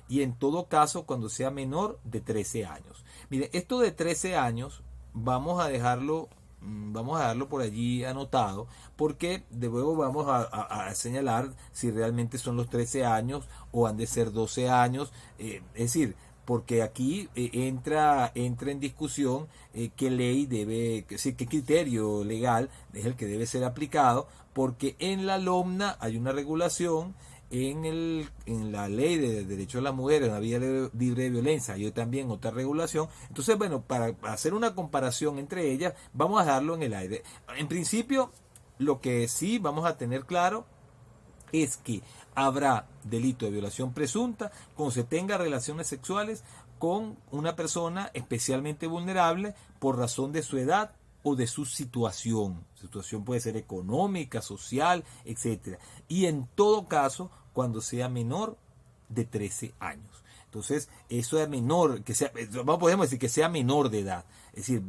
Y en todo caso cuando sea menor de 13 años. Mire, esto de 13 años vamos a dejarlo por allí anotado, porque de nuevo vamos a señalar si realmente son los 13 años o han de ser 12 años, es decir, porque aquí entra en discusión qué ley debe, qué criterio legal es el que debe ser aplicado, porque en la LOMNA hay una regulación, en la ley de derechos de las mujeres, una vida libre de violencia, hay también otra regulación. Entonces, bueno, para hacer una comparación entre ellas, vamos a dejarlo en el aire. En principio, lo que sí vamos a tener claro es que habrá delito de violación presunta cuando se tenga relaciones sexuales con una persona especialmente vulnerable por razón de su edad o de su situación. Situación puede ser económica, social, etcétera. Y en todo caso, cuando sea menor de 13 años. Entonces, eso es menor, podemos decir que sea menor de edad. Es decir,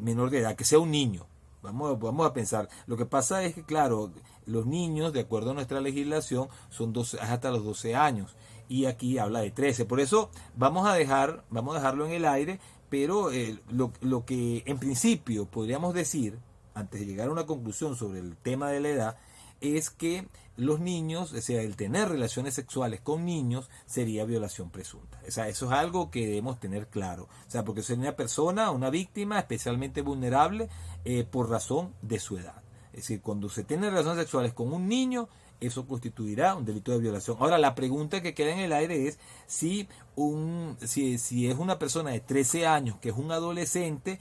menor de edad, que sea un niño. Vamos a pensar. Lo que pasa es que, claro, los niños, de acuerdo a nuestra legislación, son hasta los 12 años. Y aquí habla de 13. Por eso vamos a dejarlo en el aire, pero lo que en principio podríamos decir, antes de llegar a una conclusión sobre el tema de la edad, es que los niños, o sea, el tener relaciones sexuales con niños sería violación presunta. O sea, eso es algo que debemos tener claro. O sea, porque es una persona, una víctima especialmente vulnerable por razón de su edad. Es decir, cuando se tienen relaciones sexuales con un niño, eso constituirá un delito de violación. Ahora, la pregunta que queda en el aire es si es una persona de 13 años, que es un adolescente,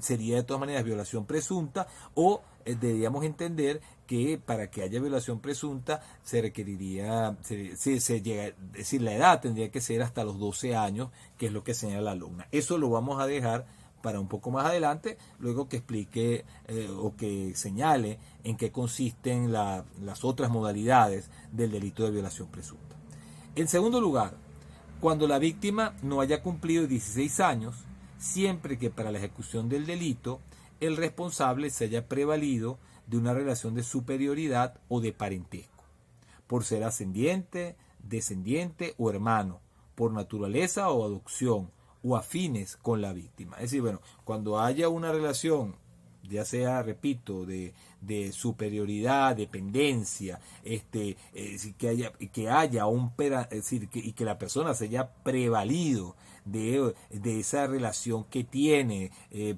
sería de todas maneras violación presunta, o deberíamos entender que para que haya violación presunta se requeriría, es decir, la edad tendría que ser hasta los 12 años, que es lo que señala la alumna. Eso lo vamos a dejar para un poco más adelante, luego que explique o que señale en qué consisten las otras modalidades del delito de violación presunta. En segundo lugar, cuando la víctima no haya cumplido 16 años, siempre que para la ejecución del delito el responsable se haya prevalido de una relación de superioridad o de parentesco, por ser ascendiente, descendiente o hermano, por naturaleza o adopción, o afines con la víctima. Es decir, bueno, cuando haya una relación, ya sea, repito, de superioridad, dependencia, que haya es decir, y que la persona se haya prevalido de esa relación que tiene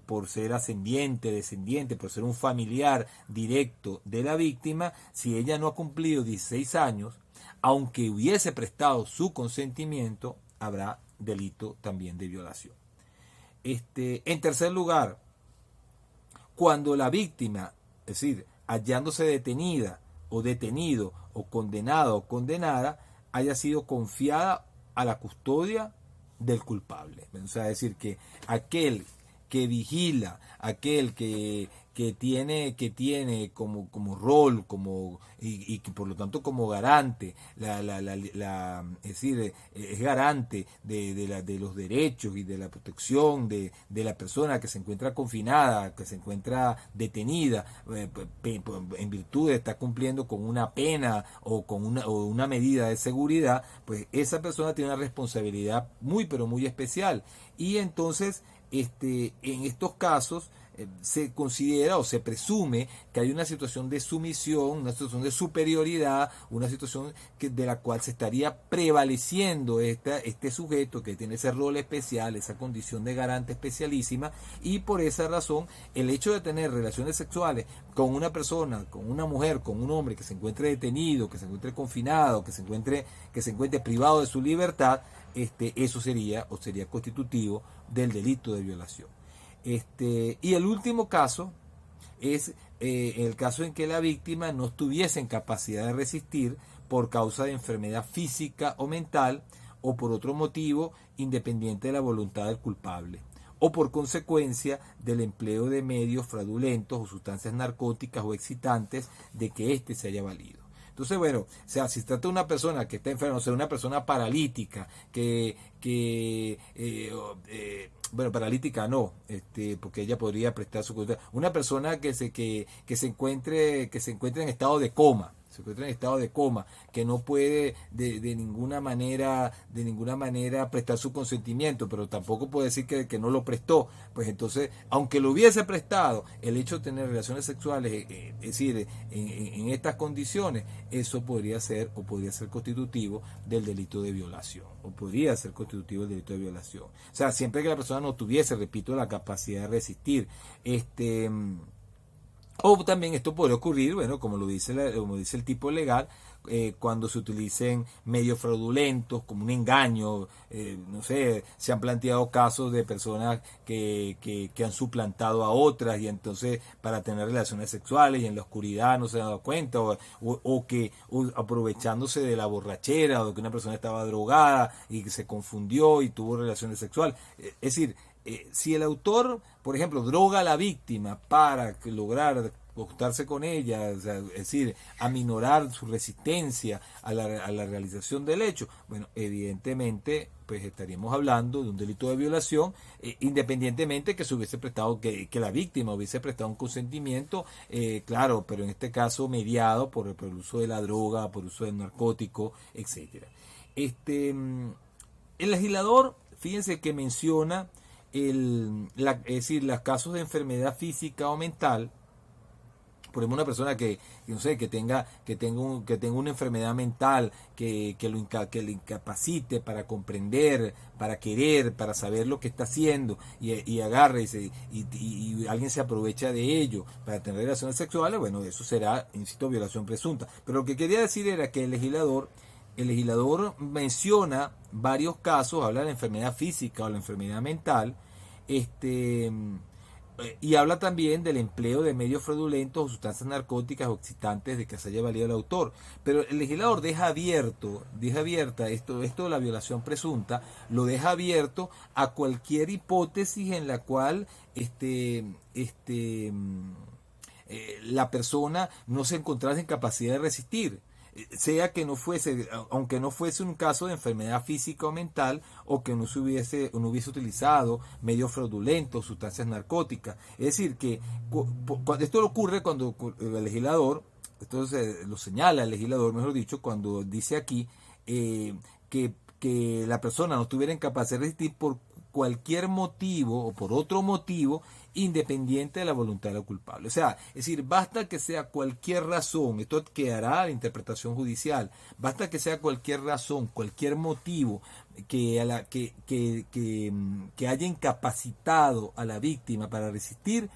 por ser ascendiente, descendiente, por ser un familiar directo de la víctima, si ella no ha cumplido 16 años, aunque hubiese prestado su consentimiento, habrá delito también de violación. En tercer lugar, cuando la víctima, es decir, hallándose detenida o detenido o condenado o condenada, haya sido confiada a la custodia del culpable. O sea, es decir, que aquel que vigila, aquel que tiene como rol, y que por lo tanto como garante, es decir, es garante de los derechos y de la protección de la persona que se encuentra confinada, que se encuentra detenida, en virtud de estar cumpliendo con una pena o con una medida de seguridad, pues esa persona tiene una responsabilidad muy pero muy especial. Y entonces, en estos casos se considera o se presume que hay una situación de sumisión, una situación de superioridad, una situación de la cual se estaría prevaleciendo este sujeto que tiene ese rol especial, esa condición de garante especialísima, y por esa razón el hecho de tener relaciones sexuales con una persona, con una mujer, con un hombre que se encuentre detenido, que se encuentre confinado, que se encuentre privado de su libertad, eso sería constitutivo del delito de violación. Y el último caso es el caso en que la víctima no estuviese en capacidad de resistir por causa de enfermedad física o mental, o por otro motivo independiente de la voluntad del culpable, o por consecuencia del empleo de medios fraudulentos o sustancias narcóticas o excitantes de que éste se haya valido. Entonces, bueno, o sea, si se trata de una persona que está enferma, o sea, una persona paralítica, bueno, paralítica no, porque ella podría prestar su cuenta. Una persona que se encuentre en estado de coma, se encuentra en estado de coma, que no puede de ninguna manera prestar su consentimiento, pero tampoco puede decir que no lo prestó. Pues entonces, aunque lo hubiese prestado, el hecho de tener relaciones sexuales, es decir, en estas condiciones, eso podría ser constitutivo del delito de violación, o podría ser constitutivo del delito de violación. O sea, siempre que la persona no tuviese, repito, la capacidad de resistir. O también esto puede ocurrir, bueno, como dice el tipo legal, cuando se utilicen medios fraudulentos, como un engaño, no sé, se han planteado casos de personas que han suplantado a otras y entonces para tener relaciones sexuales y en la oscuridad no se han dado cuenta, o aprovechándose de la borrachera o de que una persona estaba drogada y que se confundió y tuvo relaciones sexuales. Es decir, si el autor, por ejemplo, droga a la víctima para lograr acostarse con ella, o sea, es decir, aminorar su resistencia a la realización del hecho, bueno, evidentemente, pues estaríamos hablando de un delito de violación, independientemente que se hubiese prestado, que la víctima hubiese prestado un consentimiento, claro, pero en este caso mediado por el uso de la droga, por el uso del narcótico, etcétera. El legislador, fíjense que menciona es decir, los casos de enfermedad física o mental. Por ejemplo, una persona que no sé, que tenga una enfermedad mental que le incapacite para comprender, para querer, para saber lo que está haciendo y agarre y alguien se aprovecha de ello para tener relaciones sexuales, bueno, eso será, insisto, violación presunta. Pero lo que quería decir era que el legislador menciona varios casos, habla de la enfermedad física o la enfermedad mental, y habla también del empleo de medios fraudulentos o sustancias narcóticas o excitantes de que se haya valido el autor. Pero el legislador deja abierta esto de la violación presunta, lo deja abierto a cualquier hipótesis en la cual la persona no se encontrase en capacidad de resistir, sea que no fuese, aunque no fuese un caso de enfermedad física o mental, o que no hubiese utilizado medios fraudulentos, sustancias narcóticas. Es decir, que esto ocurre cuando el legislador, esto lo señala el legislador, mejor dicho, cuando dice aquí que la persona no estuviera en capacidad de resistir por cualquier motivo o por otro motivo independiente de la voluntad del culpable. O sea, es decir, basta que sea cualquier razón, esto quedará a la interpretación judicial, basta que sea cualquier razón, cualquier motivo que haya incapacitado a la víctima para resistir,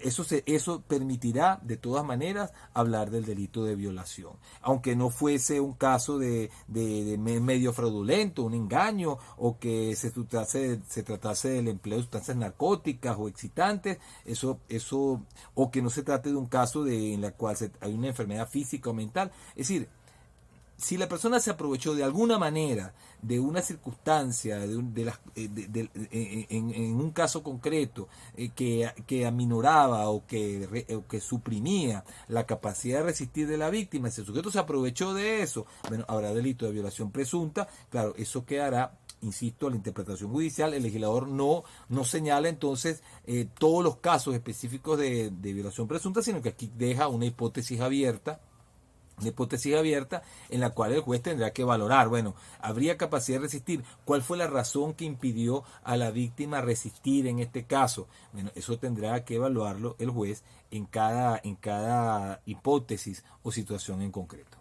eso permitirá de todas maneras hablar del delito de violación, aunque no fuese un caso de medio fraudulento, un engaño, o que se tratase del empleo de sustancias narcóticas o excitantes, o que no se trate de un caso en la cual hay una enfermedad física o mental. Es decir, si la persona se aprovechó de alguna manera de una circunstancia, en un caso concreto, que aminoraba o que suprimía la capacidad de resistir de la víctima, si el sujeto se aprovechó de eso, bueno, habrá delito de violación presunta. Claro, eso quedará, insisto, a la interpretación judicial. El legislador no señala entonces todos los casos específicos de violación presunta, sino que aquí deja una hipótesis abierta en la cual el juez tendrá que valorar, bueno, ¿habría capacidad de resistir? ¿Cuál fue la razón que impidió a la víctima resistir en este caso? Bueno, eso tendrá que evaluarlo el juez en cada hipótesis o situación en concreto.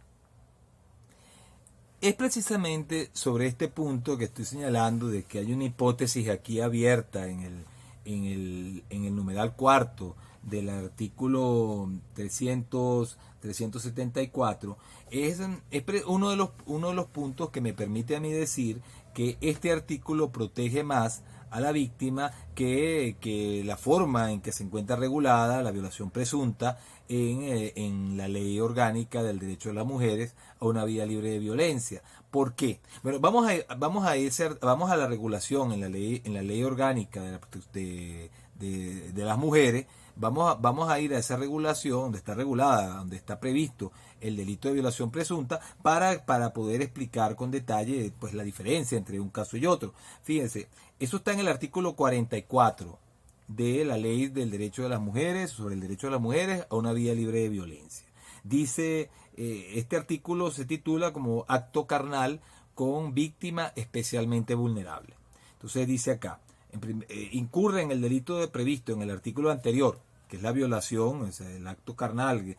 Es precisamente sobre este punto que estoy señalando, de que hay una hipótesis aquí abierta en el numeral cuarto del artículo 374, es uno de los puntos que me permite a mí decir que este artículo protege más a la víctima que la forma en que se encuentra regulada la violación presunta en la ley orgánica del derecho de las mujeres a una vida libre de violencia. ¿Por qué? Bueno, vamos a la regulación en la ley orgánica de las mujeres, vamos a ir a esa regulación donde está regulada, donde está previsto el delito de violación presunta para poder explicar con detalle pues la diferencia entre un caso y otro. Fíjense, eso está en el artículo 44 de la Ley del Derecho de las Mujeres, sobre el derecho de las mujeres a una vida libre de violencia. Dice, este artículo se titula como acto carnal con víctima especialmente vulnerable. Entonces dice acá, incurre en el delito previsto en el artículo anterior, que es la violación, o sea, el acto carnal,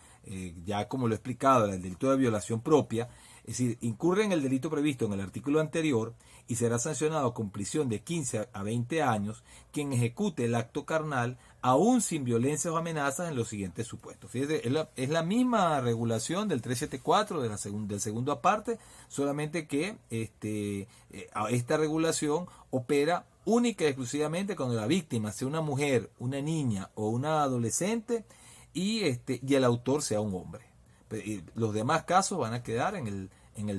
ya como lo he explicado, el delito de violación propia, es decir, incurre en el delito previsto en el artículo anterior y será sancionado con prisión de 15 a 20 años quien ejecute el acto carnal aún sin violencia o amenazas en los siguientes supuestos. Fíjate, es la misma regulación del 374 del segundo aparte, solamente que esta regulación opera única y exclusivamente cuando la víctima sea una mujer, una niña o una adolescente y el autor sea un hombre. Los demás casos van a quedar en el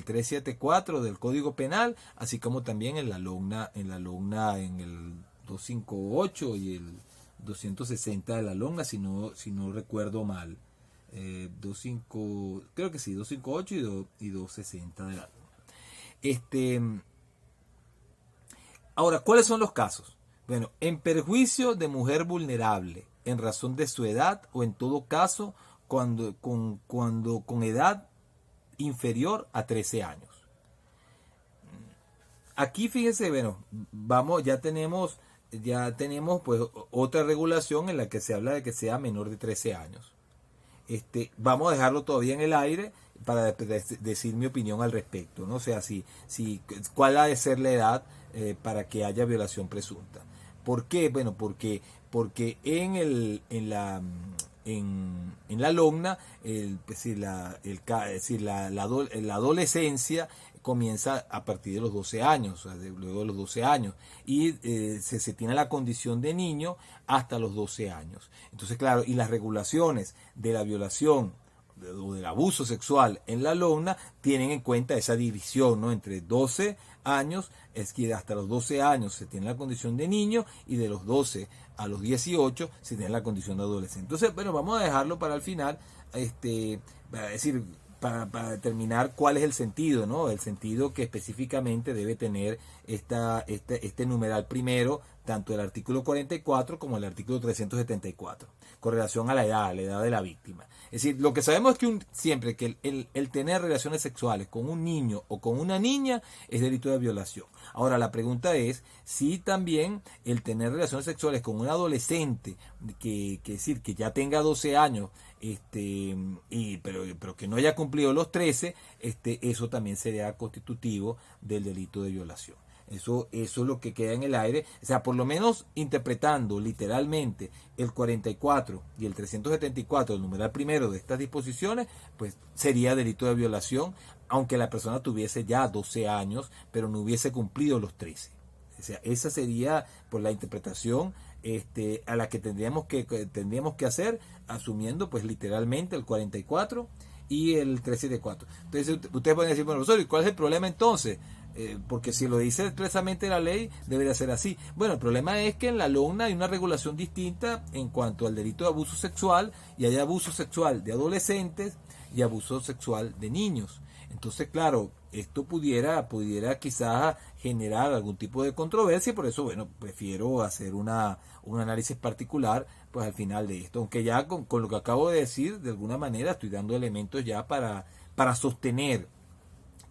374 del Código Penal, así como también en la LOGNA, en el 258 y el 260 de la LOGNA, si no recuerdo mal. Creo que sí, 258 y 260 de la LOGNA. Ahora, ¿cuáles son los casos? Bueno, en perjuicio de mujer vulnerable, en razón de su edad o en todo caso cuando con edad inferior a 13 años. Aquí fíjense, bueno, ya tenemos pues otra regulación en la que se habla de que sea menor de 13 años. Vamos a dejarlo todavía en el aire para decir mi opinión al respecto, ¿no? O sea, cuál ha de ser la edad para que haya violación presunta. ¿Por qué? Bueno, porque en la LOGNA la adolescencia comienza a partir de los 12 años, o sea, luego de los 12 años, y se tiene la condición de niño hasta los 12 años. Entonces, claro, y las regulaciones de la violación o del abuso sexual en la LOGNA tienen en cuenta esa división, ¿no? Entre 12 años, es que hasta los 12 años se tiene la condición de niño y de los 12 a los 18 se tiene la condición de adolescente. Entonces, bueno, vamos a dejarlo para el final, para determinar cuál es el sentido, ¿no? El sentido que específicamente debe tener este numeral primero, tanto el artículo 44 como el artículo 374, con relación a la edad de la víctima. Es decir, lo que sabemos es que siempre que el tener relaciones sexuales con un niño o con una niña es delito de violación. Ahora, la pregunta es si también el tener relaciones sexuales con un adolescente, que ya tenga 12 años, pero que no haya cumplido los 13, eso también sería constitutivo del delito de violación. Eso es lo que queda en el aire. O sea, por lo menos interpretando literalmente el 44 y el 374, el numeral primero de estas disposiciones, pues sería delito de violación, aunque la persona tuviese ya 12 años, pero no hubiese cumplido los 13. O sea, esa sería por la interpretación a la que tendríamos que hacer, asumiendo pues literalmente el 44 y el 374. Entonces ustedes pueden decir, bueno, profesor, ¿y cuál es el problema entonces? Porque si lo dice expresamente la ley, debería ser así. Bueno, el problema es que en la LOGNA hay una regulación distinta en cuanto al delito de abuso sexual, y hay abuso sexual de adolescentes y abuso sexual de niños. Entonces, claro, esto pudiera quizás generar algún tipo de controversia, y por eso, bueno, prefiero hacer un análisis particular pues al final de esto. Aunque ya con lo que acabo de decir, de alguna manera estoy dando elementos ya para sostener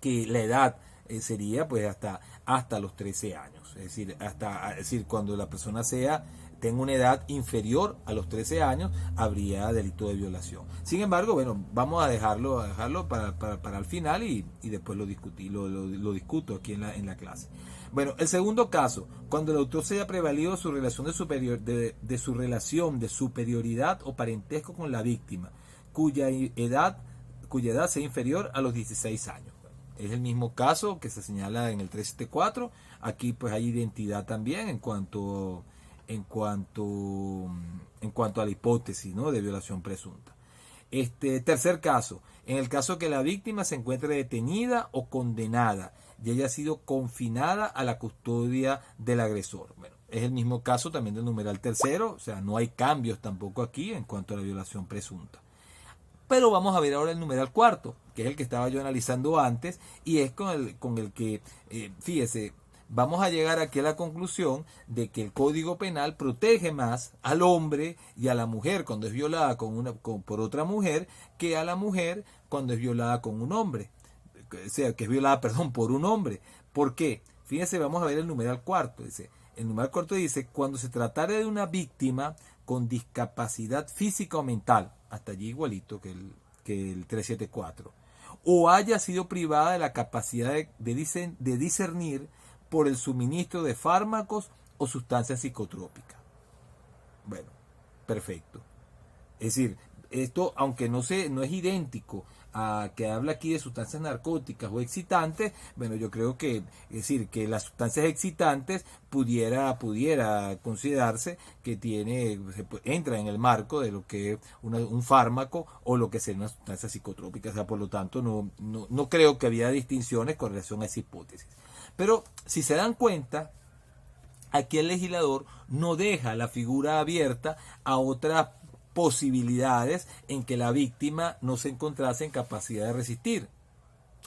que la edad sería pues hasta los 13 años. Es decir, cuando la persona tenga una edad inferior a los 13 años, habría delito de violación. Sin embargo, bueno, vamos a dejarlo para el final y después lo discuto aquí en la clase. Bueno, el segundo caso, cuando el autor se haya prevalido de su relación de superioridad o parentesco con la víctima, cuya edad sea inferior a los 16 años. Es el mismo caso que se señala en el 374. Aquí pues hay identidad también en cuanto a la hipótesis, ¿no?, de violación presunta. Tercer caso, en el caso que la víctima se encuentre detenida o condenada y haya sido confinada a la custodia del agresor. Bueno, Es el mismo caso también del numeral tercero, o sea, no hay cambios tampoco aquí en cuanto a la violación presunta. Pero vamos a ver ahora el numeral cuarto, que es el que estaba yo analizando antes, y es con el que, fíjese, vamos a llegar aquí a la conclusión de que el Código Penal protege más al hombre y a la mujer cuando es violada por otra mujer que a la mujer cuando es violada con un hombre. O sea, que es violada, perdón, por un hombre. ¿Por qué? Fíjense, vamos a ver el numeral cuarto. El numeral cuarto dice, cuando se tratara de una víctima con discapacidad física o mental, hasta allí igualito que el 374, o haya sido privada de la capacidad de discernir por el suministro de fármacos o sustancias psicotrópicas. Bueno, perfecto. Es decir, esto, aunque no es idéntico a que habla aquí de sustancias narcóticas o excitantes, bueno, yo creo que, es decir, que las sustancias excitantes pudiera considerarse que entra en el marco de lo que es un fármaco o lo que sería una sustancia psicotrópica. O sea, por lo tanto, no creo que había distinciones con relación a esa hipótesis. Pero si se dan cuenta, aquí el legislador no deja la figura abierta a otras posibilidades en que la víctima no se encontrase en capacidad de resistir.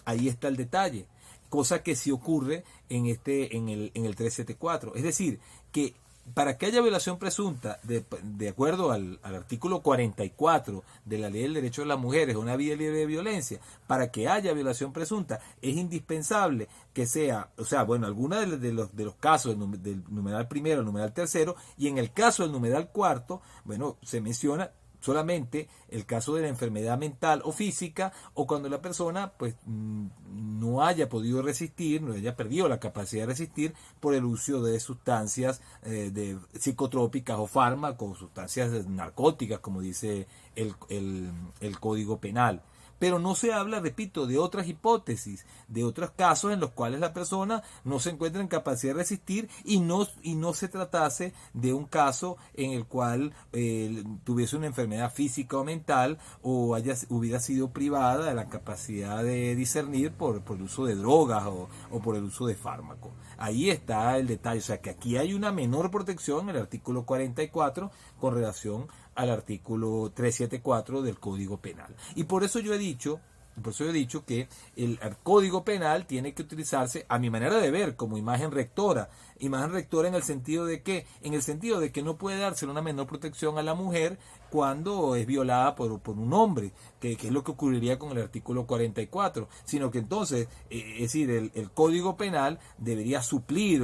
Ahí está el detalle, cosa que sí ocurre en el 374. Es decir, que para que haya violación presunta, de acuerdo al artículo 44 de la Ley del Derecho de las Mujeres, una vida libre de violencia, para que haya violación presunta, es indispensable que sea, o sea, bueno, alguna de los casos del numeral primero, el numeral tercero, y en el caso del numeral cuarto, bueno, se menciona solamente el caso de la enfermedad mental o física, o cuando la persona pues no haya podido resistir, no haya perdido la capacidad de resistir por el uso de sustancias de psicotrópicas o fármacos, sustancias narcóticas, como dice el Código Penal. Pero no se habla, repito, de otras hipótesis, de otros casos en los cuales la persona no se encuentra en capacidad de resistir y no se tratase de un caso en el cual tuviese una enfermedad física o mental o hubiera sido privada de la capacidad de discernir por el uso de drogas o por el uso de fármacos. Ahí está el detalle, o sea que aquí hay una menor protección en el artículo 44 con relación al artículo 374 del Código Penal. Y por eso yo he dicho que el Código Penal tiene que utilizarse, a mi manera de ver, como imagen rectora en el sentido de que no puede darse una menor protección a la mujer cuando es violada por un hombre, que es lo que ocurriría con el artículo 44, sino que entonces, es decir, el Código Penal debería suplir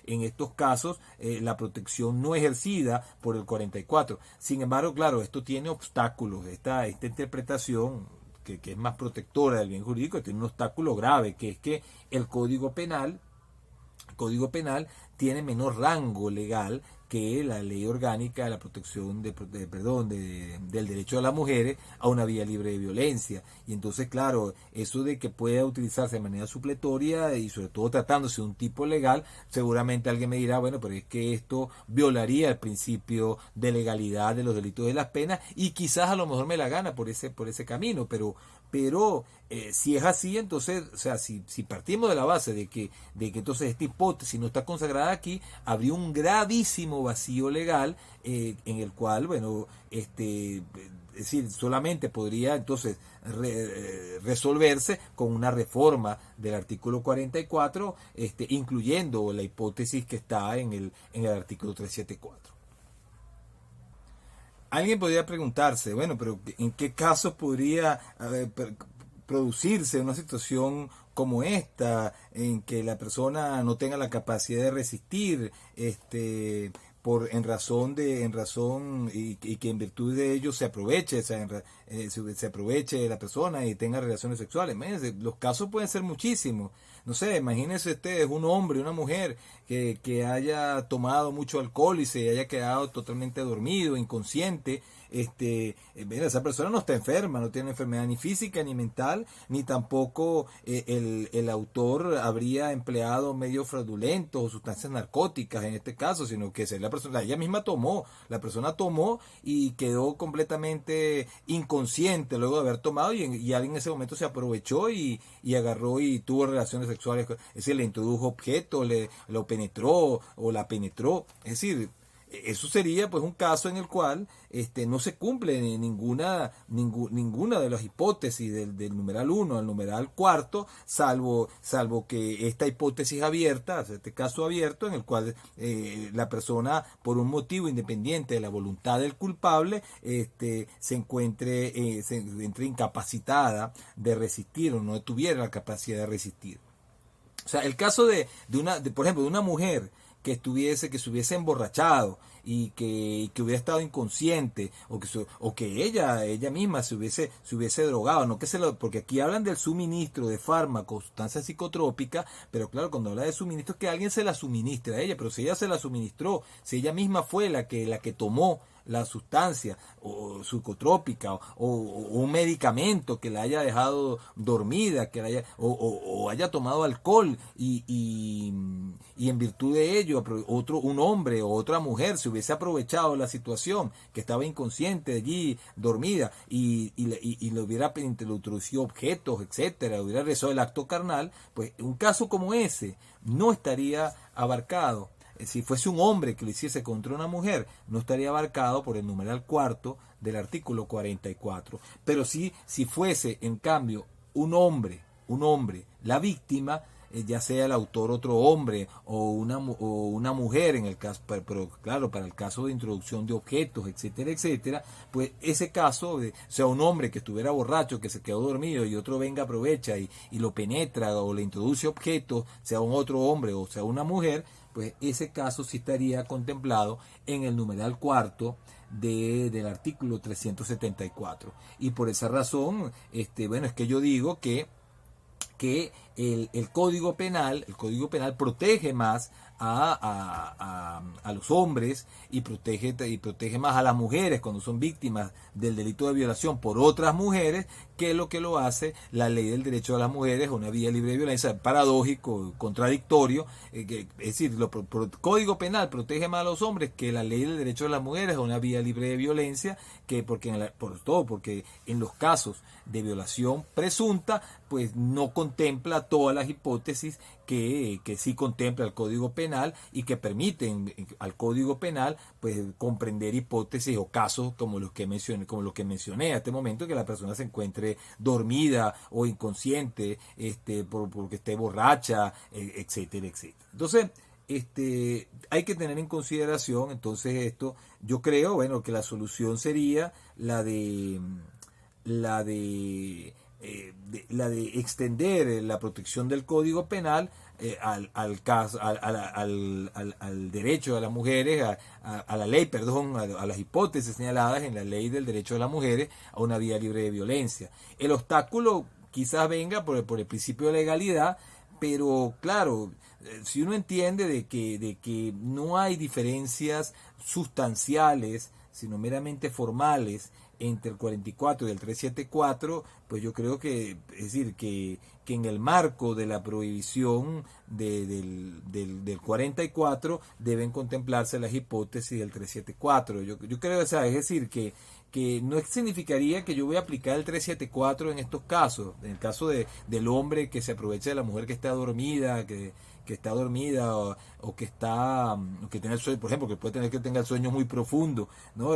en estos casos la protección no ejercida por el 44. Sin embargo, claro, esto tiene obstáculos, esta interpretación que es más protectora del bien jurídico tiene un obstáculo grave, que es que el Código Penal tiene menor rango legal que la ley orgánica de la protección del derecho de las mujeres a una vía libre de violencia. Y entonces, claro, eso de que pueda utilizarse de manera supletoria y sobre todo tratándose de un tipo legal, seguramente alguien me dirá, bueno, pero es que esto violaría el principio de legalidad de los delitos de las penas y quizás a lo mejor me la gana por ese camino, pero si es así, entonces, o sea, si partimos de la base de que entonces esta hipótesis no está consagrada aquí, habría un gravísimo vacío legal en el cual, bueno, es decir, solamente podría entonces resolverse con una reforma del artículo 44, incluyendo la hipótesis que está en el artículo 374. Alguien podría preguntarse, bueno, pero ¿en qué caso podría producirse una situación como esta, en que la persona no tenga la capacidad de resistir, en razón y que en virtud de ello se aproveche, se aproveche la persona y tenga relaciones sexuales? Imagínense, los casos pueden ser muchísimos. No sé, imagínense ustedes un hombre, una mujer que haya tomado mucho alcohol y se haya quedado totalmente dormido, inconsciente. Esa persona no está enferma, no tiene enfermedad ni física ni mental, ni tampoco el autor habría empleado medios fraudulentos o sustancias narcóticas en este caso, sino que la persona tomó y quedó completamente inconsciente luego de haber tomado y alguien en ese momento se aprovechó y agarró y tuvo relaciones sexuales, es decir, le introdujo objetos, lo penetró o la penetró, es decir, eso sería pues un caso en el cual no se cumple ninguna de las hipótesis del numeral 1 al numeral cuarto, salvo que esta hipótesis abierta, este caso abierto en el cual la persona por un motivo independiente de la voluntad del culpable se encuentre incapacitada de resistir o no tuviera la capacidad de resistir. O sea, el caso por ejemplo, de una mujer que se hubiese emborrachado y que hubiera estado inconsciente o que ella misma se hubiese drogado, no que porque aquí hablan del suministro de fármacos, sustancias psicotrópicas, pero claro, cuando habla de suministro es que alguien se la suministra a ella, pero si ella se la suministró, si ella misma fue la que tomó la sustancia o psicotrópica o un medicamento que la haya dejado dormida, o haya tomado alcohol y en virtud de ello un hombre o otra mujer se hubiese aprovechado de la situación, que estaba inconsciente allí dormida y le hubiera introducido objetos, etcétera, hubiera realizado el acto carnal, pues un caso como ese no estaría abarcado. Si fuese un hombre que lo hiciese contra una mujer, no estaría abarcado por el numeral cuarto del artículo 44. Pero sí, si fuese, en cambio, un hombre, la víctima, ya sea el autor otro hombre o una mujer, en el caso, pero claro, para el caso de introducción de objetos, etcétera, etcétera, pues ese caso, sea un hombre que estuviera borracho, que se quedó dormido y otro venga, aprovecha y lo penetra o le introduce objetos, sea un otro hombre o sea una mujer, pues ese caso sí estaría contemplado en el numeral cuarto del artículo 374. Y por esa razón, bueno, es que yo digo que el Código Penal protege más a los hombres y protege más a las mujeres cuando son víctimas del delito de violación por otras mujeres que lo hace la ley del derecho de las mujeres, una vía libre de violencia, paradójico, contradictorio, es decir, el Código Penal protege más a los hombres que la ley del derecho de las mujeres, una vía libre de violencia, porque en los casos de violación presunta, pues no contempla todas las hipótesis que sí contempla el Código Penal y que permiten al Código Penal pues comprender hipótesis o casos como los que mencioné a este momento, que la persona se encuentre dormida o inconsciente porque esté borracha, etcétera, etcétera. Entonces, hay que tener en consideración entonces esto. Yo creo, bueno, que la solución sería la de extender la protección del Código Penal al derecho de las mujeres, a la ley, perdón, a las hipótesis señaladas en la ley del derecho de las mujeres a una vía libre de violencia. El obstáculo quizás venga por el principio de legalidad, pero claro, si uno entiende de que no hay diferencias sustanciales, sino meramente formales, entre el 44 y el 374, pues yo creo que, es decir, que en el marco de la prohibición del 44 deben contemplarse las hipótesis del 374. Yo creo, o sea, es decir, que no significaría que yo voy a aplicar el 374 en estos casos, en el caso del hombre que se aprovecha de la mujer que está dormida, que está dormida o que tiene el sueño, por ejemplo, que puede tener que tenga el sueño muy profundo, ¿no?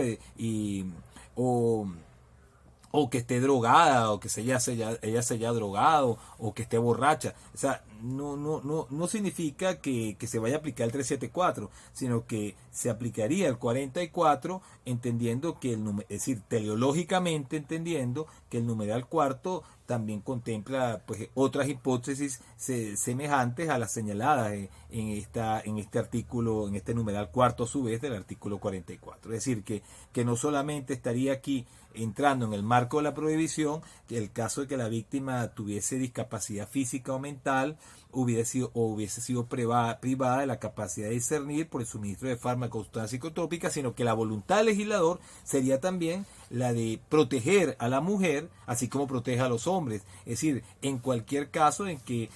O que esté drogada, o que ella se haya drogado, o que esté borracha. O sea, no significa que se vaya a aplicar el 374, sino que se aplicaría el 44, entendiendo que es decir, teleológicamente entendiendo que el numeral cuarto también contempla pues otras hipótesis semejantes a las señaladas en este artículo, en este numeral cuarto a su vez del artículo 44. Es decir, que no solamente estaría aquí entrando en el marco de la prohibición, que el caso de que la víctima tuviese discapacidad física o mental, hubiese sido privada de la capacidad de discernir por el suministro de fármacos o sustancias psicotrópicas, sino que la voluntad del legislador sería también la de proteger a la mujer, así como protege a los hombres. Es decir, en cualquier caso en que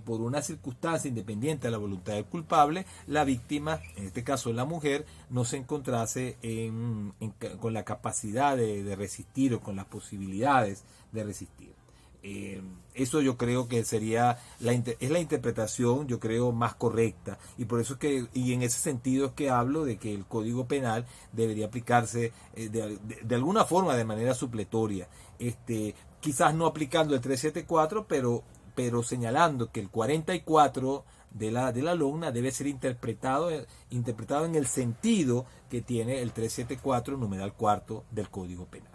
por una circunstancia independiente de la voluntad del culpable, la víctima, en este caso la mujer, no se encontrase con la capacidad de resistir o con las posibilidades de resistir. Eso yo creo que sería es la interpretación, yo creo, más correcta, y por eso es que, y en ese sentido es que hablo de que el Código Penal debería aplicarse de alguna forma, de manera supletoria, quizás no aplicando el 374, pero señalando que el 44 de la LOGNA debe ser interpretado en el sentido que tiene el 374, numeral cuarto del Código Penal.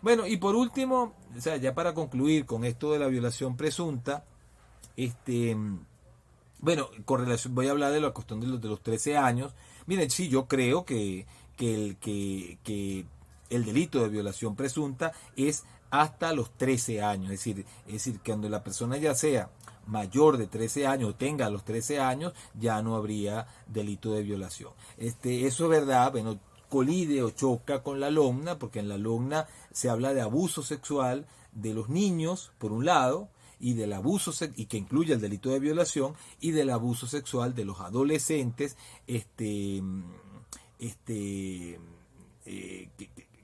Bueno, y por último, o sea, ya para concluir con esto de la violación presunta, bueno, con relación, voy a hablar de la cuestión de los 13 años. Miren, sí, yo creo que el delito de violación presunta es hasta los 13 años, es decir, que cuando la persona ya sea mayor de 13 años o tenga los 13 años, ya no habría delito de violación. Eso es verdad, bueno, colide o choca con la LOGNA, porque en la LOGNA se habla de abuso sexual de los niños, por un lado, y del abuso y que incluye el delito de violación, y del abuso sexual de los adolescentes,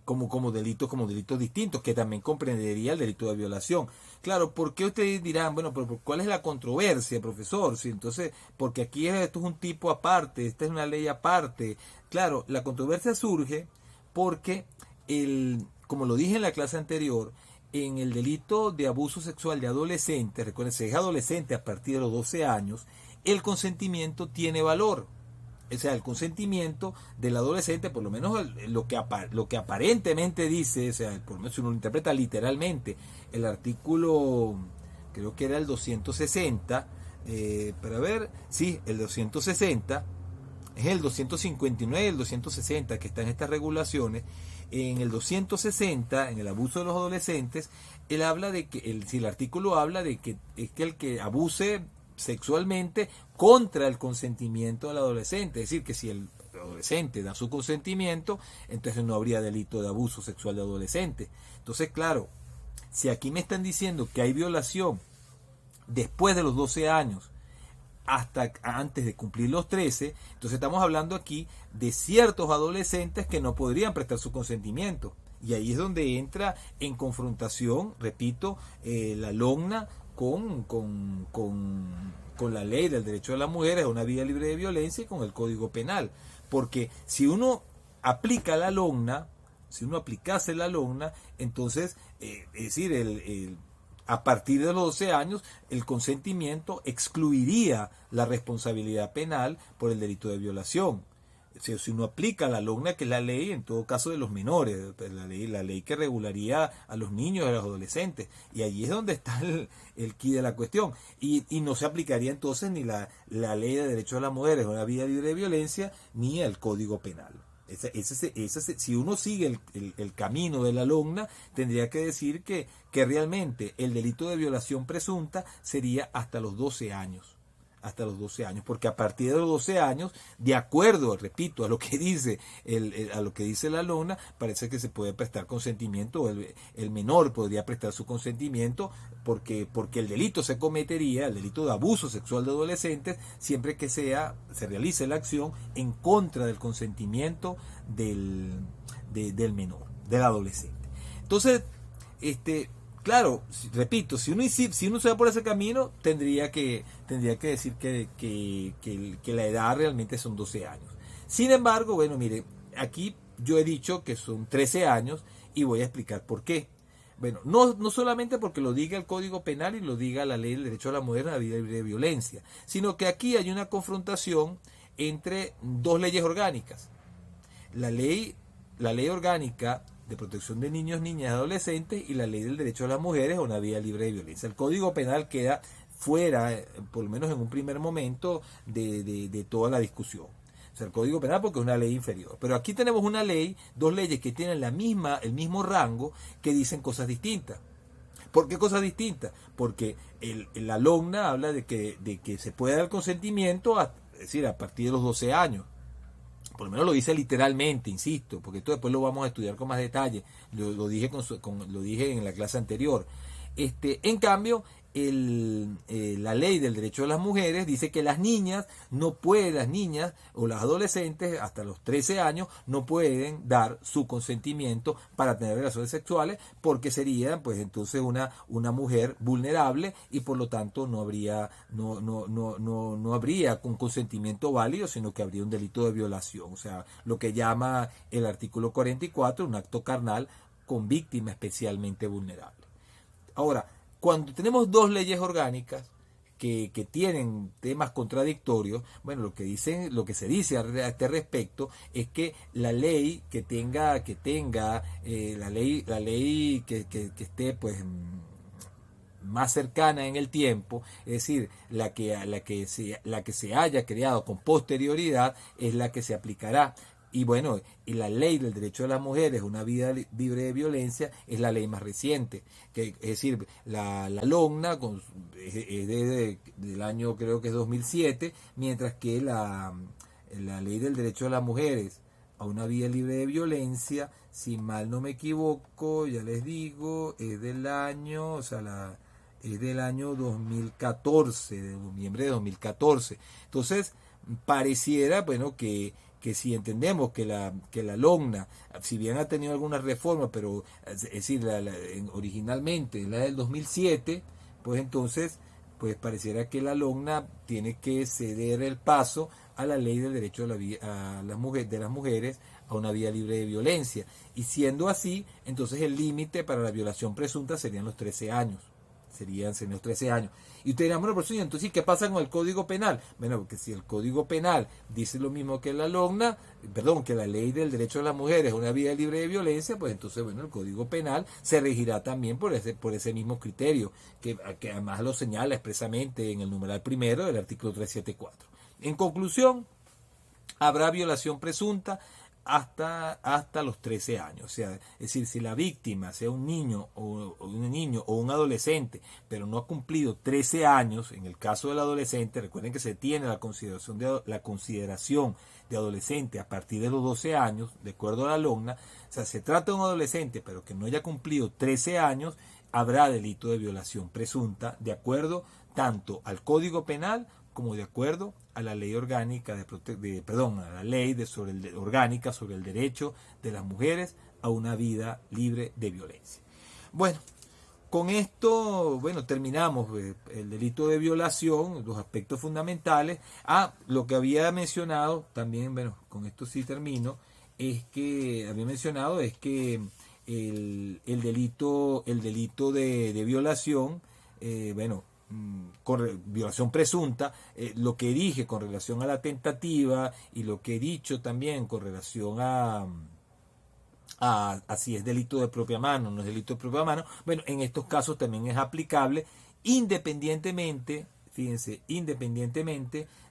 como delitos distintos, que también comprendería el delito de violación. Claro, ¿por qué ustedes dirán, bueno, pero cuál es la controversia, profesor? Sí, entonces, porque aquí esto es un tipo aparte, esta es una ley aparte. Claro, la controversia surge porque, como lo dije en la clase anterior, en el delito de abuso sexual de adolescentes, recuerden, si es adolescente a partir de los 12 años, el consentimiento tiene valor. O sea, el consentimiento del adolescente, por lo menos lo que aparentemente dice, o sea, por lo menos si uno lo interpreta literalmente, el artículo, creo que era el 260, para ver, sí, el 260, es el 259 y el 260 que están estas regulaciones. En el 260, en el abuso de los adolescentes, él habla de que, si el artículo habla de que es que el que abuse sexualmente contra el consentimiento del adolescente, es decir, que si el adolescente da su consentimiento, entonces no habría delito de abuso sexual de adolescente. Entonces, claro, si aquí me están diciendo que hay violación después de los 12 años hasta antes de cumplir los 13, entonces estamos hablando aquí de ciertos adolescentes que no podrían prestar su consentimiento, y ahí es donde entra en confrontación, repito, la LOGNA con la ley del derecho de las mujeres a una vida libre de violencia y con el Código Penal, porque si uno aplica la LOGNA, si uno aplicase la LOGNA, entonces, es decir, a partir de los 12 años, el consentimiento excluiría la responsabilidad penal por el delito de violación. Si uno aplica la LOGNA, que es la ley en todo caso de los menores, la ley que regularía a los niños y a los adolescentes, y allí es donde está el quid de la cuestión, y no se aplicaría entonces ni la ley de derechos de las mujeres o la vida libre de violencia, ni el Código Penal. Si uno sigue el camino de la LOGNA, tendría que decir que realmente el delito de violación presunta sería hasta los 12 años. Hasta los 12 años, porque a partir de los 12 años, de acuerdo, repito, a lo que dice la LOGNA, parece que se puede prestar consentimiento, o el menor podría prestar su consentimiento, porque el delito se cometería, el delito de abuso sexual de adolescentes, siempre que se realice la acción en contra del consentimiento del menor, del adolescente. Entonces, claro, repito, si uno se va por ese camino, tendría que decir que la edad realmente son 12 años. Sin embargo, bueno, mire, aquí yo he dicho que son 13 años y voy a explicar por qué. Bueno, no solamente porque lo diga el Código Penal y lo diga la ley del derecho a la mujer a la vida libre de violencia, sino que aquí hay una confrontación entre dos leyes orgánicas. La ley orgánica de protección de niños, niñas y adolescentes, y la ley del derecho a las mujeres a una vida libre de violencia. El Código Penal queda fuera, por lo menos en un primer momento, de toda la discusión. O sea, el Código Penal porque es una ley inferior. Pero aquí tenemos una ley, dos leyes que tienen el mismo rango, que dicen cosas distintas. ¿Por qué cosas distintas? Porque la LOGNA habla de que se puede dar consentimiento, es decir, a partir de los 12 años. Por lo menos lo dice literalmente, insisto, porque esto después lo vamos a estudiar con más detalle. Lo dije en la clase anterior. En cambio, la ley del derecho de las mujeres dice que las niñas o las adolescentes hasta los 13 años no pueden dar su consentimiento para tener relaciones sexuales, porque sería pues entonces una mujer vulnerable, y por lo tanto no habría un consentimiento válido, sino que habría un delito de violación, o sea, lo que llama el artículo 44 un acto carnal con víctima especialmente vulnerable. Ahora, cuando tenemos dos leyes orgánicas que tienen temas contradictorios, bueno, lo que se dice a este respecto es que la ley que esté pues más cercana en el tiempo, es decir, la que se haya creado con posterioridad, es la que se aplicará. Y bueno, y la ley del derecho de las mujeres, una vida libre de violencia, es la ley más reciente. Es decir, la LOGNA es del año, creo que es 2007, mientras que la ley del derecho de las mujeres a una vida libre de violencia, si mal no me equivoco, ya les digo, es del año 2014, de noviembre de 2014. Entonces, pareciera, bueno, que si entendemos que la LOGNA, si bien ha tenido algunas reformas, pero es decir, originalmente la del 2007, pues entonces pues pareciera que la LOGNA tiene que ceder el paso a la ley del derecho de las mujeres a una vida libre de violencia. Y siendo así, entonces el límite para la violación presunta serían los 13 años. Serían los 13 años. Y usted dirá, bueno, profesor, entonces, ¿qué pasa con el Código Penal? Bueno, porque si el Código Penal dice lo mismo que la LOGNA, que la ley del derecho de las mujeres, una vida libre de violencia, pues entonces, bueno, el Código Penal se regirá también por ese mismo criterio, que además lo señala expresamente en el numeral primero del artículo 374. En conclusión, habrá violación presunta hasta los 13 años. O sea, es decir, si la víctima sea un niño o un adolescente, pero no ha cumplido 13 años, en el caso del adolescente, recuerden que se tiene la consideración de adolescente a partir de los 12 años, de acuerdo a la LOGNA. O sea, se trata de un adolescente, pero que no haya cumplido 13 años, habrá delito de violación presunta, de acuerdo tanto al Código Penal como de acuerdo a la ley orgánica orgánica sobre el derecho de las mujeres a una vida libre de violencia. Bueno, con esto, terminamos el delito de violación, los aspectos fundamentales. Lo que había mencionado también, con esto sí termino, es que el delito de violación, con violación presunta, lo que dije con relación a la tentativa y lo que he dicho también con relación a si es delito de propia mano o no es delito de propia mano, en estos casos también es aplicable, independientemente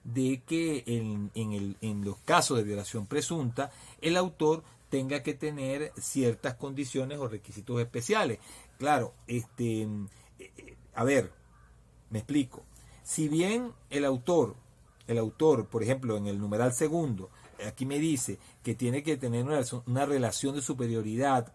de que en los casos de violación presunta el autor tenga que tener ciertas condiciones o requisitos especiales. Claro, me explico. Si bien el autor, por ejemplo, en el numeral segundo, aquí me dice que tiene que tener una relación de superioridad,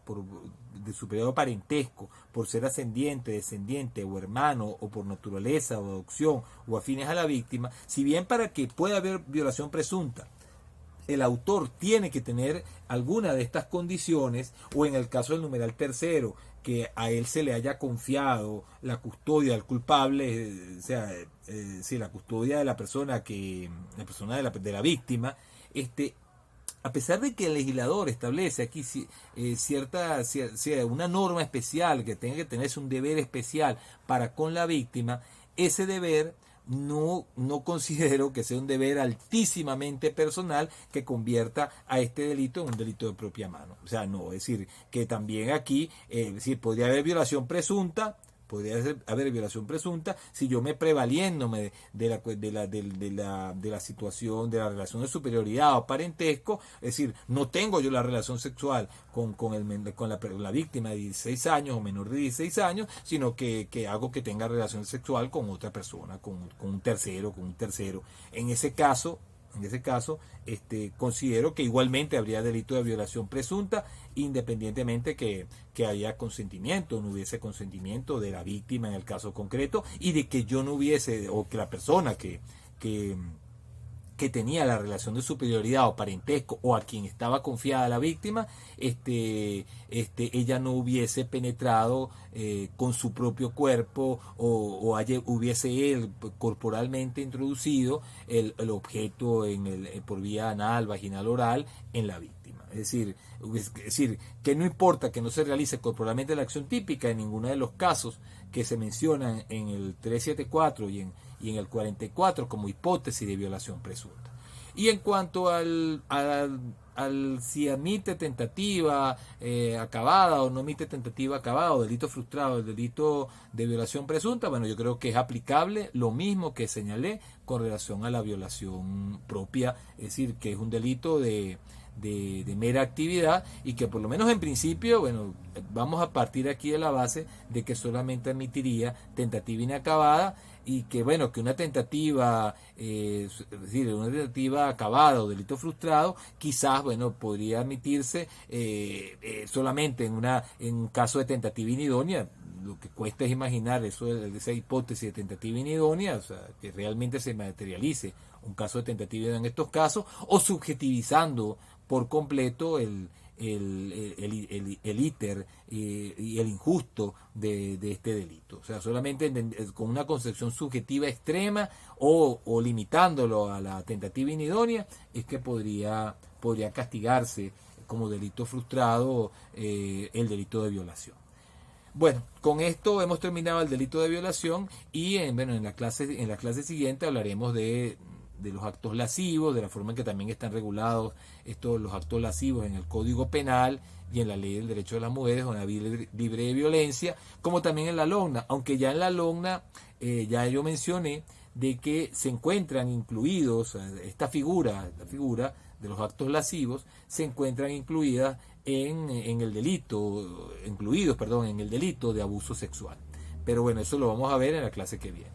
de superior parentesco, por ser ascendiente, descendiente o hermano, o por naturaleza o adopción o afines a la víctima, si bien para que pueda haber violación presunta, el autor tiene que tener alguna de estas condiciones, o en el caso del numeral tercero, que a él se le haya confiado la custodia del culpable, la custodia de la persona de la víctima, a pesar de que el legislador establece aquí una norma especial que tenga que tenerse un deber especial para con la víctima, ese deber no considero que sea un deber altísimamente personal que convierta a este delito en un delito de propia mano. O sea, no, es decir, que también aquí, podría haber violación presunta, si yo me prevaliéndome de la situación de la relación de superioridad o parentesco, es decir, no tengo yo la relación sexual con la víctima de 16 años o menor de 16 años, sino que hago que tenga relación sexual con otra persona, con un tercero. En ese caso, En ese caso, considero que igualmente habría delito de violación presunta, independientemente que haya consentimiento, no hubiese consentimiento de la víctima en el caso concreto, y de que yo no hubiese, o que la persona que tenía la relación de superioridad o parentesco, o a quien estaba confiada la víctima, ella no hubiese penetrado con su propio cuerpo, o hubiese él corporalmente introducido el objeto por vía anal, vaginal, oral en la víctima. Es decir, que no importa que no se realice corporalmente la acción típica en ninguno de los casos que se mencionan en el 374 y en el 44 como hipótesis de violación presunta. Y en cuanto al si admite tentativa acabada o no admite tentativa acabada, o delito frustrado, el delito de violación presunta, bueno, yo creo que es aplicable lo mismo que señalé con relación a la violación propia, es decir, que es un delito de mera actividad, y que por lo menos en principio, bueno, vamos a partir aquí de la base de que solamente admitiría tentativa inacabada, y que bueno, que una tentativa, es decir, una tentativa acabada o delito frustrado, quizás, bueno, podría admitirse solamente en un caso de tentativa inidónea. Lo que cuesta es imaginar esa hipótesis de tentativa inidónea, o sea, que realmente se materialice un caso de tentativa en estos casos, o subjetivizando por completo el íter y el injusto de este delito. O sea, solamente con una concepción subjetiva extrema, o limitándolo a la tentativa inidónea, es que podría castigarse como delito frustrado el delito de violación. Bueno, con esto hemos terminado el delito de violación, y en la clase siguiente hablaremos de los actos lascivos, de la forma en que también están regulados los actos lascivos en el Código Penal y en la Ley del Derecho de las Mujeres, una vida libre de violencia, como también en la LOGNA, aunque ya en la LOGNA ya yo mencioné de que se encuentran incluidos, la figura de los actos lascivos se encuentran incluidas en el delito de abuso sexual. Pero bueno, eso lo vamos a ver en la clase que viene.